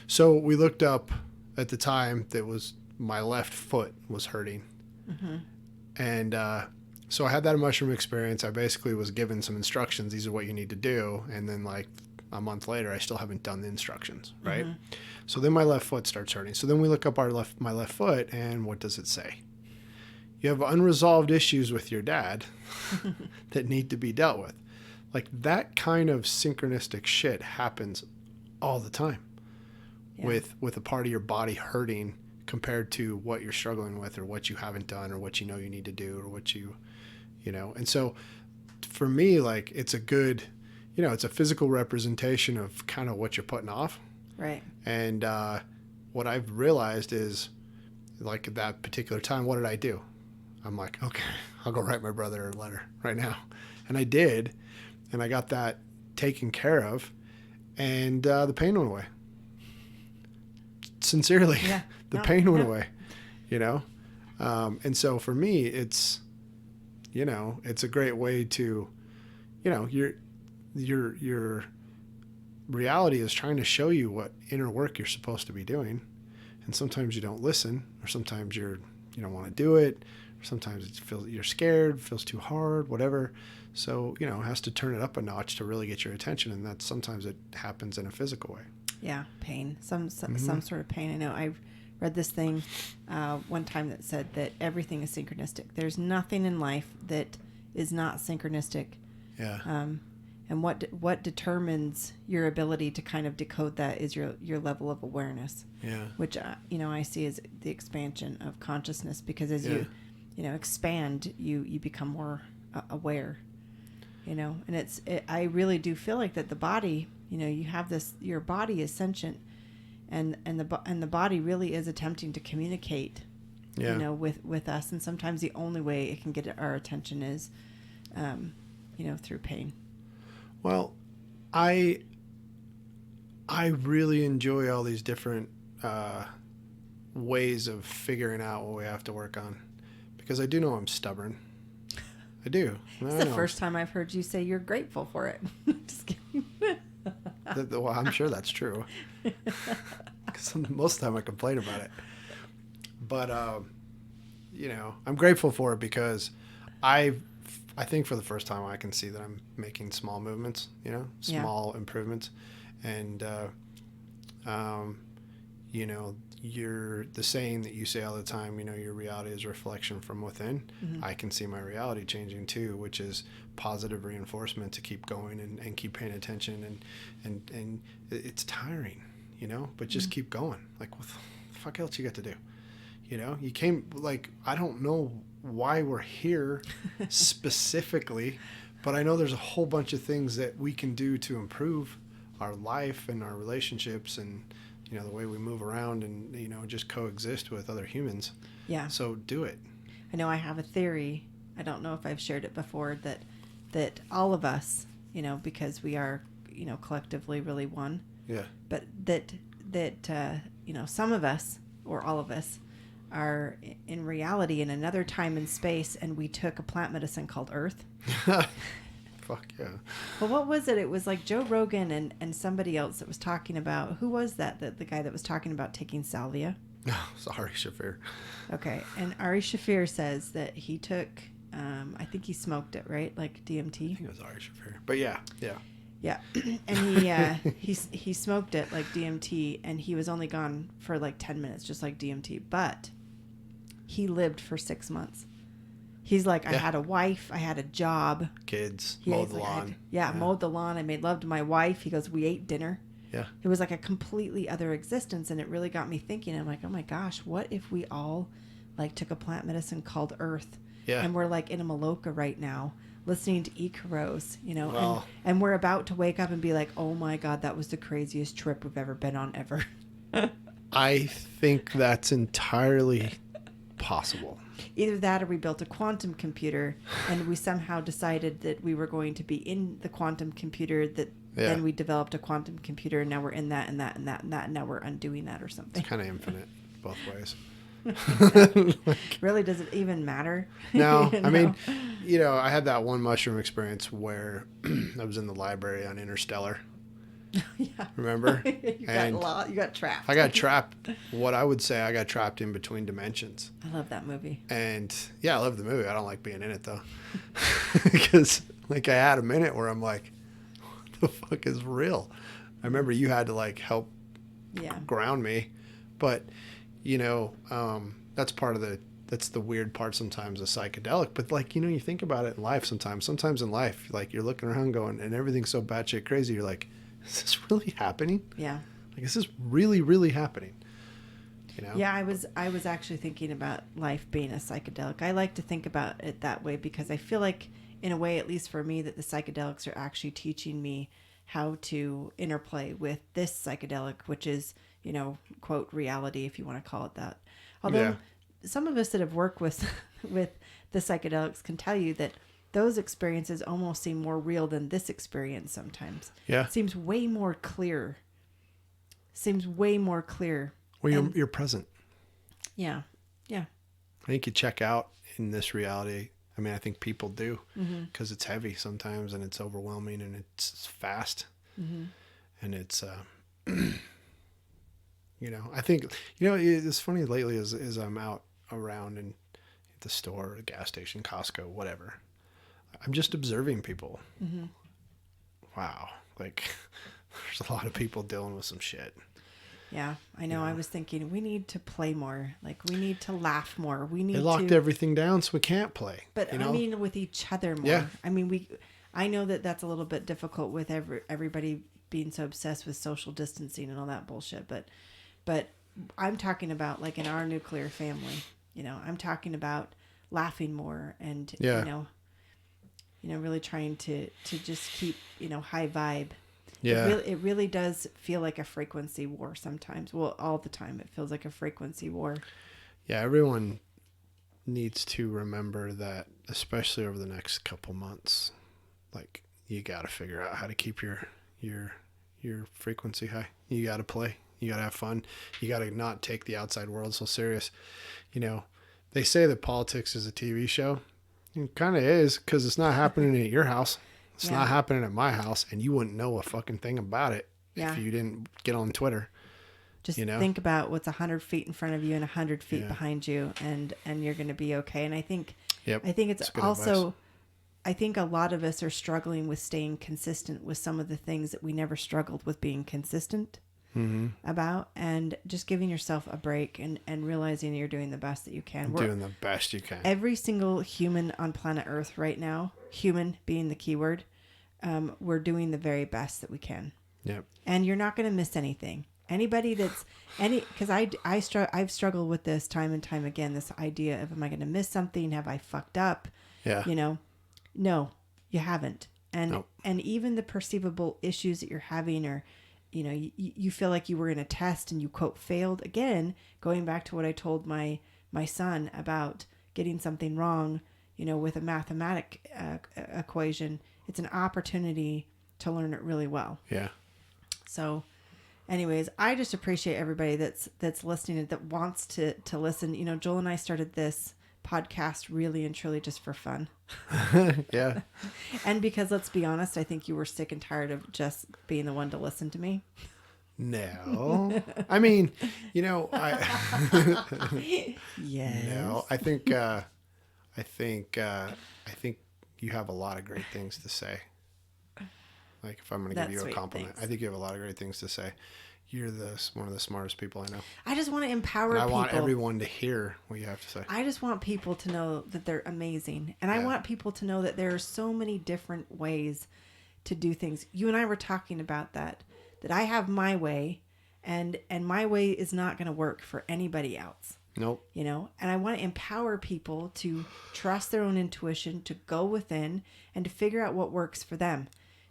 [SPEAKER 2] So we looked up at the time that was my left foot was hurting. Mm-hmm. And so I had that mushroom experience. I basically was given some instructions. These are what you need to do. And then like a month later, I still haven't done the instructions, right? Mm-hmm. So then my left foot starts hurting. So then we look up my left foot, and what does it say? You have unresolved issues with your dad that need to be dealt with. Like that kind of synchronistic shit happens all the time with a part of your body hurting compared to what you're struggling with or what you haven't done or what you need to do or what you know. And so for me, like it's a good, it's a physical representation of kind of what you're putting off.
[SPEAKER 3] Right.
[SPEAKER 2] And what I've realized is like at that particular time, what did I do? I'm like, okay, I'll go write my brother a letter right now. And I did. And I got that taken care of. And the pain went away. Sincerely, the pain went away, and so for me, it's, it's a great way to, your reality is trying to show you what inner work you're supposed to be doing. And sometimes you don't listen, or sometimes you don't want to do it, or sometimes you're scared, feels too hard, whatever. So, it has to turn it up a notch to really get your attention. And that sometimes it happens in a physical way. Yeah,
[SPEAKER 3] pain, some sort of pain. I know I read this thing one time that said that everything is synchronistic. There's nothing in life that is not synchronistic.
[SPEAKER 2] Yeah.
[SPEAKER 3] And what determines your ability to kind of decode that is your level of awareness.
[SPEAKER 2] Yeah.
[SPEAKER 3] Which I see as the expansion of consciousness, because as you expand, you become more aware. And I really do feel like that the body. You have this. Your body is sentient, and the body really is attempting to communicate. With us, and sometimes the only way it can get our attention is, through pain.
[SPEAKER 2] Well, I really enjoy all these different ways of figuring out what we have to work on, because I do know I'm stubborn. I do.
[SPEAKER 3] It's the first time I've heard you say you're grateful for it. Just kidding.
[SPEAKER 2] Well, I'm sure that's true. Because most of the time I complain about it. But, I'm grateful for it because I think for the first time I can see that I'm making small movements, small improvements. And, you're the saying that you say all the time, your reality is a reflection from within. Mm-hmm. I can see my reality changing too, which is positive reinforcement to keep going and keep paying attention. And it's tiring, but just keep going. Like, what the fuck else you got to do? You came, like, I don't know why we're here specifically, but I know there's a whole bunch of things that we can do to improve our life and our relationships and, the way we move around and, just coexist with other humans.
[SPEAKER 3] Yeah.
[SPEAKER 2] So do it.
[SPEAKER 3] I know I have a theory. I don't know if I've shared it before, that all of us, because we are, collectively really one.
[SPEAKER 2] Yeah.
[SPEAKER 3] But that some of us or all of us are in reality in another time and space, and we took a plant medicine called Earth.
[SPEAKER 2] Fuck yeah.
[SPEAKER 3] Well, what was it? It was like Joe Rogan and somebody else that was talking about, who was that? The guy that was talking about taking salvia?
[SPEAKER 2] Oh, it's Ari Shaffir. Okay.
[SPEAKER 3] And Ari Shaffir says that he took, I think he smoked it, right? Like DMT.
[SPEAKER 2] I think it was Ari Shaffir. But yeah.
[SPEAKER 3] Yeah. And he smoked it like DMT, and he was only gone for like 10 minutes, just like DMT. But he lived for 6 months. He's like, I had a wife, I had a job,
[SPEAKER 2] kids, mowed the lawn.
[SPEAKER 3] Mowed the lawn. I made love to my wife. He goes, we ate dinner.
[SPEAKER 2] Yeah.
[SPEAKER 3] It was like a completely other existence. And it really got me thinking. I'm like, oh my gosh, what if we all like took a plant medicine called Earth?
[SPEAKER 2] Yeah.
[SPEAKER 3] And we're like in a Maloka right now, listening to Icaros, you know,
[SPEAKER 2] well,
[SPEAKER 3] and we're about to wake up and be like, oh my God, that was the craziest trip we've ever been on ever.
[SPEAKER 2] I think that's entirely possible.
[SPEAKER 3] Either that or we built a quantum computer and we somehow decided that we were going to be in the quantum computer, that then we developed a quantum computer and now we're in that and that and that and that and now we're undoing that or something.
[SPEAKER 2] It's kind of infinite both ways.
[SPEAKER 3] Really, does it even matter?
[SPEAKER 2] No, I mean, you know, I had that one mushroom experience where I was in the library on Interstellar.
[SPEAKER 3] Yeah.
[SPEAKER 2] Remember?
[SPEAKER 3] You got trapped.
[SPEAKER 2] I got trapped. What I would say, I got trapped in between dimensions.
[SPEAKER 3] I love that movie.
[SPEAKER 2] And yeah, I love the movie. I don't like being in it though. Because like I had a minute where I'm like, what the fuck is real? I remember you had to like help ground me. But you know, that's the weird part sometimes of psychedelic. But like, you know, you think about it in life sometimes in life, like you're looking around going, and everything's so batshit crazy. You're like, is this really happening?
[SPEAKER 3] Yeah.
[SPEAKER 2] Like, is this really, really happening? You know?
[SPEAKER 3] Yeah, I was actually thinking about life being a psychedelic. I like to think about it that way because I feel like, in a way, at least for me, that the psychedelics are actually teaching me how to interplay with this psychedelic, which is, you know, quote, reality, if you want to call it that. Although some of us that have worked with the psychedelics can tell you that those experiences almost seem more real than this experience sometimes.
[SPEAKER 2] Yeah.
[SPEAKER 3] It seems way more clear.
[SPEAKER 2] Well, you're present.
[SPEAKER 3] Yeah. Yeah.
[SPEAKER 2] I think you check out in this reality. I mean, I think people do because it's heavy sometimes and it's overwhelming and it's fast. Mm-hmm. And it's, you know, I think, you know, it's funny lately as I'm out around and at the store, the gas station, Costco, whatever. I'm just observing people. Mm-hmm. Wow. Like there's a lot of people dealing with some shit.
[SPEAKER 3] Yeah, I know. I was thinking we need to play more. Like we need to laugh more.
[SPEAKER 2] They locked everything down so we can't play.
[SPEAKER 3] But you know? I mean, with each other more. Yeah. I mean, I know that that's a little bit difficult with everybody being so obsessed with social distancing and all that bullshit. But I'm talking about like in our nuclear family, you know, I'm talking about laughing more and, you know, really trying to just keep, you know, high vibe. Yeah. It really does feel like a frequency war sometimes. Well, all the time it feels like a frequency war. Yeah,
[SPEAKER 2] everyone needs to remember that, especially over the next couple months, like you got to figure out how to keep your frequency high. You got to play. You got to have fun. You got to not take the outside world so serious. You know, they say that politics is a TV show. It kind of is because it's not happening at your house. It's not happening at my house, and you wouldn't know a fucking thing about it if you didn't get on Twitter.
[SPEAKER 3] Just think about what's 100 feet in front of you and 100 feet behind you, and you're going to be okay. And I think it's also, I think a lot of us are struggling with staying consistent with some of the things that we never struggled with being consistent about, and just giving yourself a break and realizing you're doing the best that you can.
[SPEAKER 2] We're doing the best you can.
[SPEAKER 3] Every single human on planet Earth right now, human being the key word, we're doing the very best that we can.
[SPEAKER 2] Yep.
[SPEAKER 3] And you're not going to miss anything. Anybody that's because I've struggled with this time and time again. This idea of, am I going to miss something? Have I fucked up?
[SPEAKER 2] Yeah.
[SPEAKER 3] You know, no, you haven't. And even the perceivable issues that you're having, or you know, you feel like you were in a test and you quote failed again. Going back to what I told my son about getting something wrong, you know, with a mathematic equation, it's an opportunity to learn it really well.
[SPEAKER 2] Yeah.
[SPEAKER 3] So anyways, I just appreciate everybody that's listening and that wants to listen. You know, Joel and I started this podcast really and truly just for fun.
[SPEAKER 2] Yeah.
[SPEAKER 3] And because, let's be honest, I think you were sick and tired of just being the one to listen to me.
[SPEAKER 2] No. I mean, you know,
[SPEAKER 3] yes.
[SPEAKER 2] No, I think you have a lot of great things to say. Like, if I'm going to give you a compliment, I think you have a lot of great things to say. You're one of the smartest people I know.
[SPEAKER 3] I just want to empower
[SPEAKER 2] and I
[SPEAKER 3] people.
[SPEAKER 2] want everyone to hear what you have to say.
[SPEAKER 3] I just want people to know that they're amazing. And I want people to know that there are so many different ways to do things. You and I were talking about that I have my way, and my way is not going to work for anybody else.
[SPEAKER 2] Nope.
[SPEAKER 3] You know, and I want to empower people to trust their own intuition, to go within and to figure out what works for them.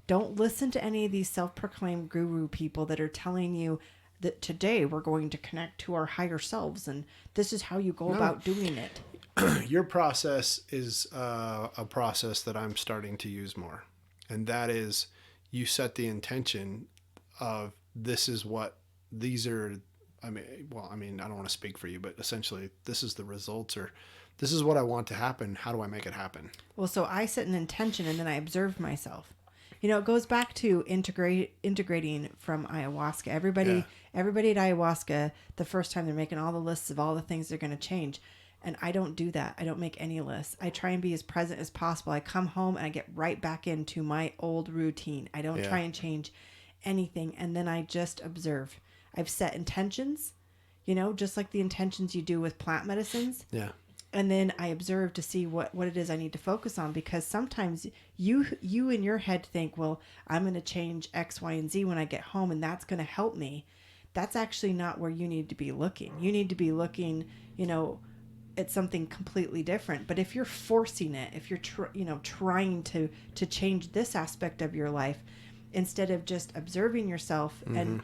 [SPEAKER 3] Don't listen to any of these self-proclaimed guru people that are telling you that today we're going to connect to our higher selves and this is how you go about doing it.
[SPEAKER 2] Your process is a process that I'm starting to use more. And that is, you set the intention of these are, I don't want to speak for you, but essentially this is the results, or this is what I want to happen. How do I make it happen? Well,
[SPEAKER 3] so I set an intention and then I observe myself. You know, it goes back to integrating from ayahuasca. Everybody at ayahuasca, the first time they're making all the lists of all the things they're going to change. And I don't do that. I don't make any lists. I try and be as present as possible. I come home and I get right back into my old routine. I don't try and change anything. And then I just observe. I've set intentions, you know, just like the intentions you do with plant medicines.
[SPEAKER 2] Yeah.
[SPEAKER 3] And then I observe to see what it is I need to focus on, because sometimes you in your head think, well, I'm going to change X, Y, and Z when I get home, and that's going to help me. That's actually not where you need to be looking. You need to be looking, you know, at something completely different. But if you're forcing it, if you're trying to change this aspect of your life, instead of just observing yourself and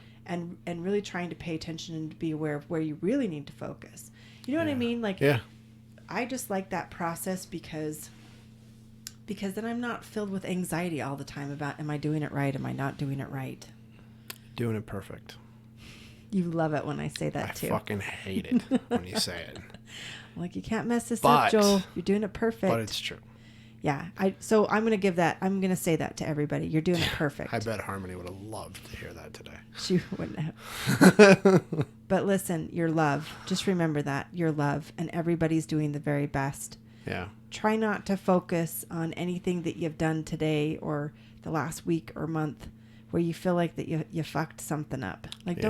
[SPEAKER 3] really trying to pay attention and to be aware of where you really need to focus. You know what I mean? Like, I just like that process because then I'm not filled with anxiety all the time about, am I doing it right? Am I not doing it right?
[SPEAKER 2] Doing it perfect.
[SPEAKER 3] You love it when I say that too.
[SPEAKER 2] I fucking hate it when you say it.
[SPEAKER 3] Like, you can't mess this up, Joel. You're doing it perfect.
[SPEAKER 2] But it's true.
[SPEAKER 3] Yeah. So I'm going to say that to everybody. You're doing it perfect.
[SPEAKER 2] I bet Harmony would have loved to hear that today.
[SPEAKER 3] She wouldn't have. But listen, your love. Just remember that. Your love. And everybody's doing the very best.
[SPEAKER 2] Yeah.
[SPEAKER 3] Try not to focus on anything that you've done today or the last week or month where you feel like that you fucked something up. Like,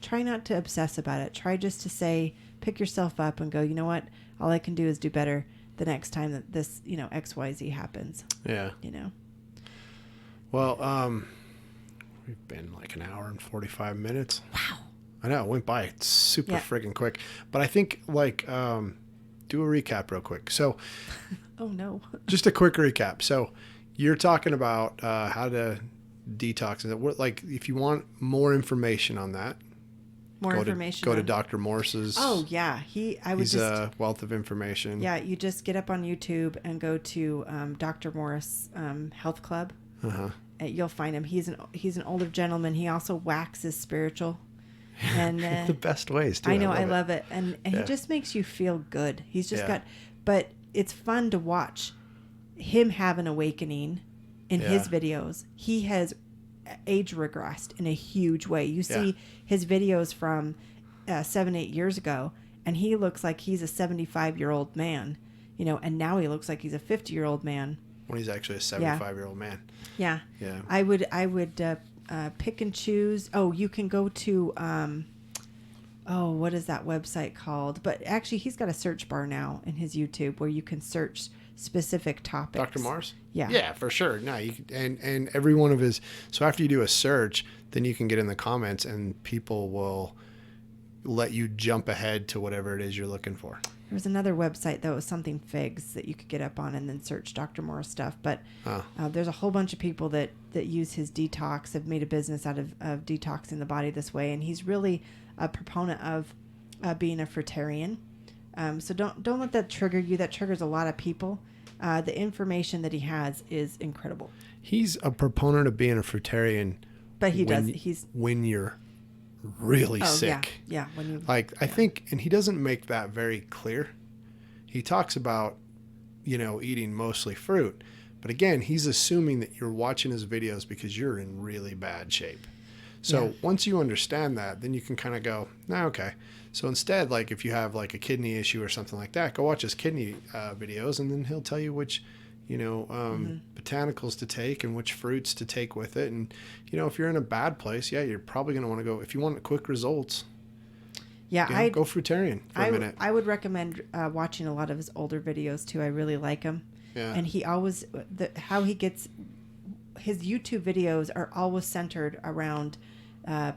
[SPEAKER 3] try not to obsess about it. Try just to say, pick yourself up and go, you know what? All I can do is do better the next time that this, you know, XYZ happens.
[SPEAKER 2] Yeah.
[SPEAKER 3] You know?
[SPEAKER 2] Well, we've been like an hour and 45 minutes.
[SPEAKER 3] Wow.
[SPEAKER 2] I know, it went by super friggin' quick. But I think, like, do a recap real quick. So,
[SPEAKER 3] oh no.
[SPEAKER 2] Just a quick recap. So, you're talking about how to detox. Like, if you want more information on that, go to Dr. Morse's.
[SPEAKER 3] Oh yeah, he's
[SPEAKER 2] a wealth of information.
[SPEAKER 3] Yeah, you just get up on YouTube and go to Dr. Morse Health Club. You'll find him. He's an older gentleman. He also waxes spiritual. And
[SPEAKER 2] the best ways too.
[SPEAKER 3] I know, I love it. And he just makes you feel good. He's just but it's fun to watch him have an awakening in his videos. He has age regressed in a huge way. You see his videos from 7-8 years ago, and he looks like he's a 75-year-old man, you know, and now he looks like he's a 50-year-old man.
[SPEAKER 2] When he's actually a 75-year-old man.
[SPEAKER 3] Yeah.
[SPEAKER 2] Yeah.
[SPEAKER 3] I would pick and choose. Oh, you can go to, what is that website called? But actually, he's got a search bar now in his YouTube where you can search specific topics.
[SPEAKER 2] Dr. Mars?
[SPEAKER 3] Yeah.
[SPEAKER 2] Yeah, for sure. No, you can, and every one of his. So after you do a search, then you can get in the comments and people will let you jump ahead to whatever it is you're looking for.
[SPEAKER 3] There was another website that was something figs that you could get up on and then search Dr. Morris stuff. But there's a whole bunch of people that use his detox, have made a business out of detoxing the body this way. And he's really a proponent of being a fruitarian. So don't let that trigger you. That triggers a lot of people. The information that he has is incredible.
[SPEAKER 2] He's a proponent of being a fruitarian.
[SPEAKER 3] But
[SPEAKER 2] when you're really sick.
[SPEAKER 3] Yeah. When you
[SPEAKER 2] I think, and he doesn't make that very clear. He talks about, eating mostly fruit, but again, he's assuming that you're watching his videos because you're in really bad shape. So once you understand that, then you can kind of go, okay. So instead, if you have a kidney issue or something like that, go watch his kidney videos, and then he'll tell you which, botanicals to take and which fruits to take with it. And, if you're in a bad place, yeah, you're probably going to want to go, if you want quick results, go fruitarian for a minute.
[SPEAKER 3] I would recommend watching a lot of his older videos too. I really like him.
[SPEAKER 2] Yeah.
[SPEAKER 3] And he always, how he gets, his YouTube videos are always centered around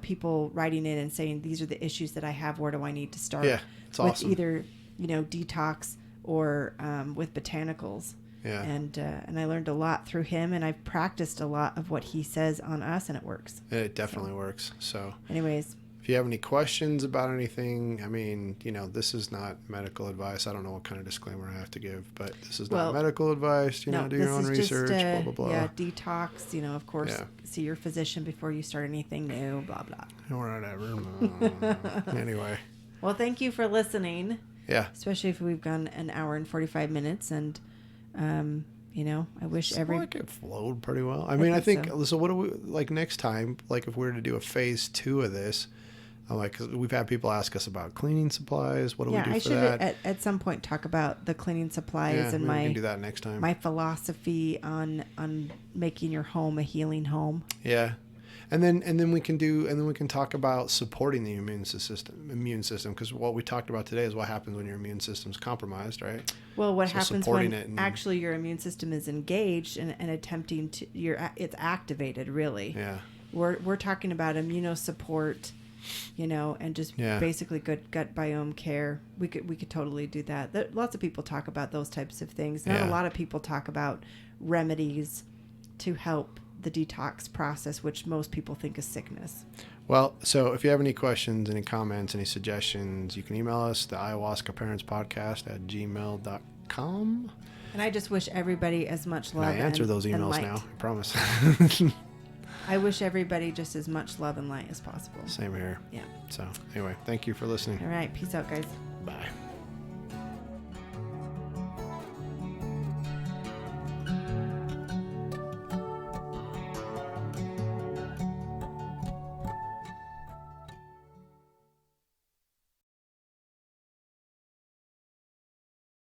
[SPEAKER 3] people writing in and saying, these are the issues that I have. Where do I need to start?
[SPEAKER 2] Yeah, it's awesome.
[SPEAKER 3] With either, detox or with botanicals.
[SPEAKER 2] Yeah.
[SPEAKER 3] And I learned a lot through him, and I've practiced a lot of what he says on us, and it works.
[SPEAKER 2] It definitely works. So
[SPEAKER 3] anyways,
[SPEAKER 2] if you have any questions about anything, I mean, this is not medical advice. I don't know what kind of disclaimer I have to give, but this is not medical advice. Do your own research, blah, blah, blah.
[SPEAKER 3] Yeah, detox, of course, see your physician before you start anything new, blah, blah.
[SPEAKER 2] Or whatever. Anyway.
[SPEAKER 3] Well, thank you for listening.
[SPEAKER 2] Yeah.
[SPEAKER 3] Especially if we've gone an hour and 45 minutes, and, I wish
[SPEAKER 2] it flowed pretty well. I think so what do we, like next time, like if we were to do a phase 2 of this, cause we've had people ask us about cleaning supplies. What do we do for that?
[SPEAKER 3] I should at some point talk about the cleaning supplies and
[SPEAKER 2] we can do that next time.
[SPEAKER 3] My philosophy on making your home a healing home.
[SPEAKER 2] Yeah. And then we can talk about supporting the immune system, because what we talked about today is what happens when your immune system's compromised, right?
[SPEAKER 3] Well, what happens when actually your immune system is engaged and attempting to it's activated, really.
[SPEAKER 2] Yeah.
[SPEAKER 3] We're talking about immunosupport, and just basically good gut biome care. We could totally do that. Lots of people talk about those types of things. Not a lot of people talk about remedies to help the detox process, which most people think is sickness.
[SPEAKER 2] Well, so if you have any questions, any comments, any suggestions, you can email us, the Ayahuasca Parents Podcast @gmail.com.
[SPEAKER 3] And I just wish everybody as much love.
[SPEAKER 2] And I answer those emails now, I promise.
[SPEAKER 3] I wish everybody just as much love and light as possible.
[SPEAKER 2] Same here.
[SPEAKER 3] Yeah.
[SPEAKER 2] So anyway, thank you for listening.
[SPEAKER 3] All right. Peace out, guys.
[SPEAKER 2] Bye.